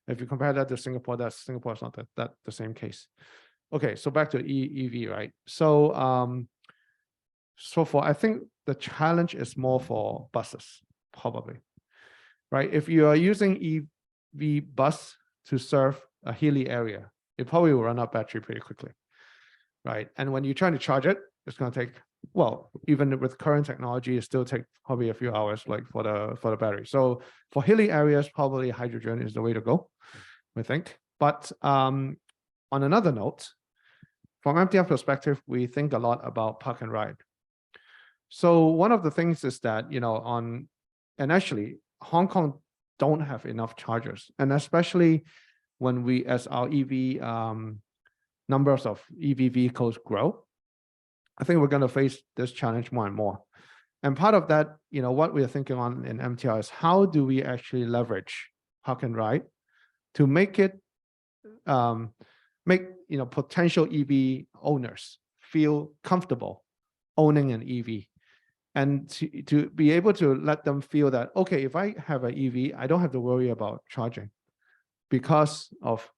If you compare that to Singapore, Singapore is not that the same case. Okay, so back to EV, right? So I think the challenge is more for buses, probably, right? If you are using EV bus to serve a hilly area, it probably will run out battery pretty quickly, right? And when you're trying to charge it, it's going to take, well, even with current technology, it still take probably a few hours, like for the battery. So for hilly areas, probably hydrogen is the way to go, we think. But on another note, from MTF perspective, we think a lot about park and ride. So one of the things is that, and actually Hong Kong don't have enough chargers, and especially when as our EV numbers of EV vehicles grow, I think we're going to face this challenge more and more. And part of that, what we are thinking on in MTR is how do we actually leverage park and ride to make it, potential EV owners feel comfortable owning an EV, and to be able to let them feel that, okay, if I have an EV, I don't have to worry about charging because of,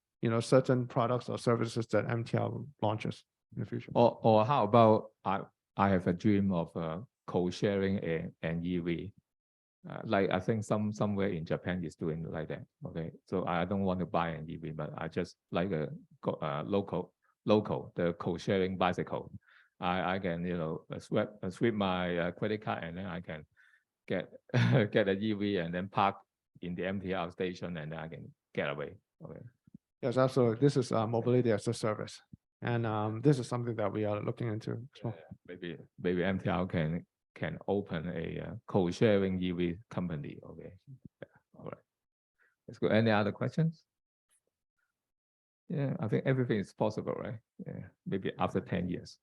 certain products or services that MTL launches in the future. Or how about I have a dream of co-sharing an EV. Like I think somewhere in Japan is doing like that. Okay, so I don't want to buy an EV, but I just like a local the co-sharing bicycle. I can sweep my credit card and then I can get get an EV and then park in the MTR station and then I can get away. Okay. Yes, absolutely. This is mobility as a service, and this is something that we are looking into as well. Maybe MTR can open a co-sharing EV company. Okay. Yeah. All right. Let's go. Any other questions? Yeah, I think everything is possible, right? Yeah. Maybe after 10 years.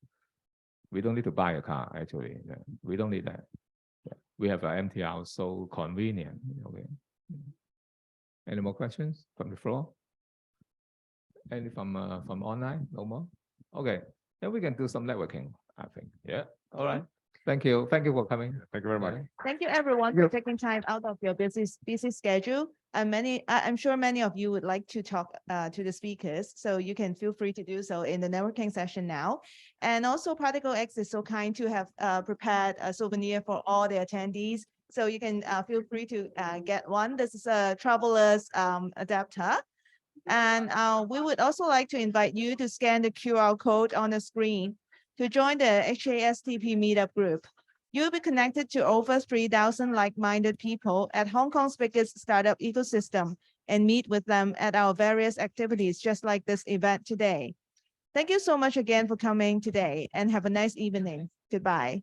We don't need to buy a car, actually. Yeah. We don't need that. Yeah. We have an MTR so convenient. Okay. Any more questions from the floor? Any from online? No more? Okay. Then we can do some networking, I think. Yeah. All right. Thank you. Thank you for coming. Thank you very much. Yeah. Thank you, everyone, for taking time out of your busy schedule. And I'm sure many of you would like to talk to the speakers, so you can feel free to do so in the networking session now. And also, ParticleX is so kind to have prepared a souvenir for all the attendees, so you can feel free to get one. This is a traveler's adapter. And we would also like to invite you to scan the QR code on the screen to join the HKSTP meetup group. You'll be connected to over 3,000 like-minded people at Hong Kong's biggest startup ecosystem and meet with them at our various activities, just like this event today. Thank you so much again for coming today and have a nice evening. Goodbye.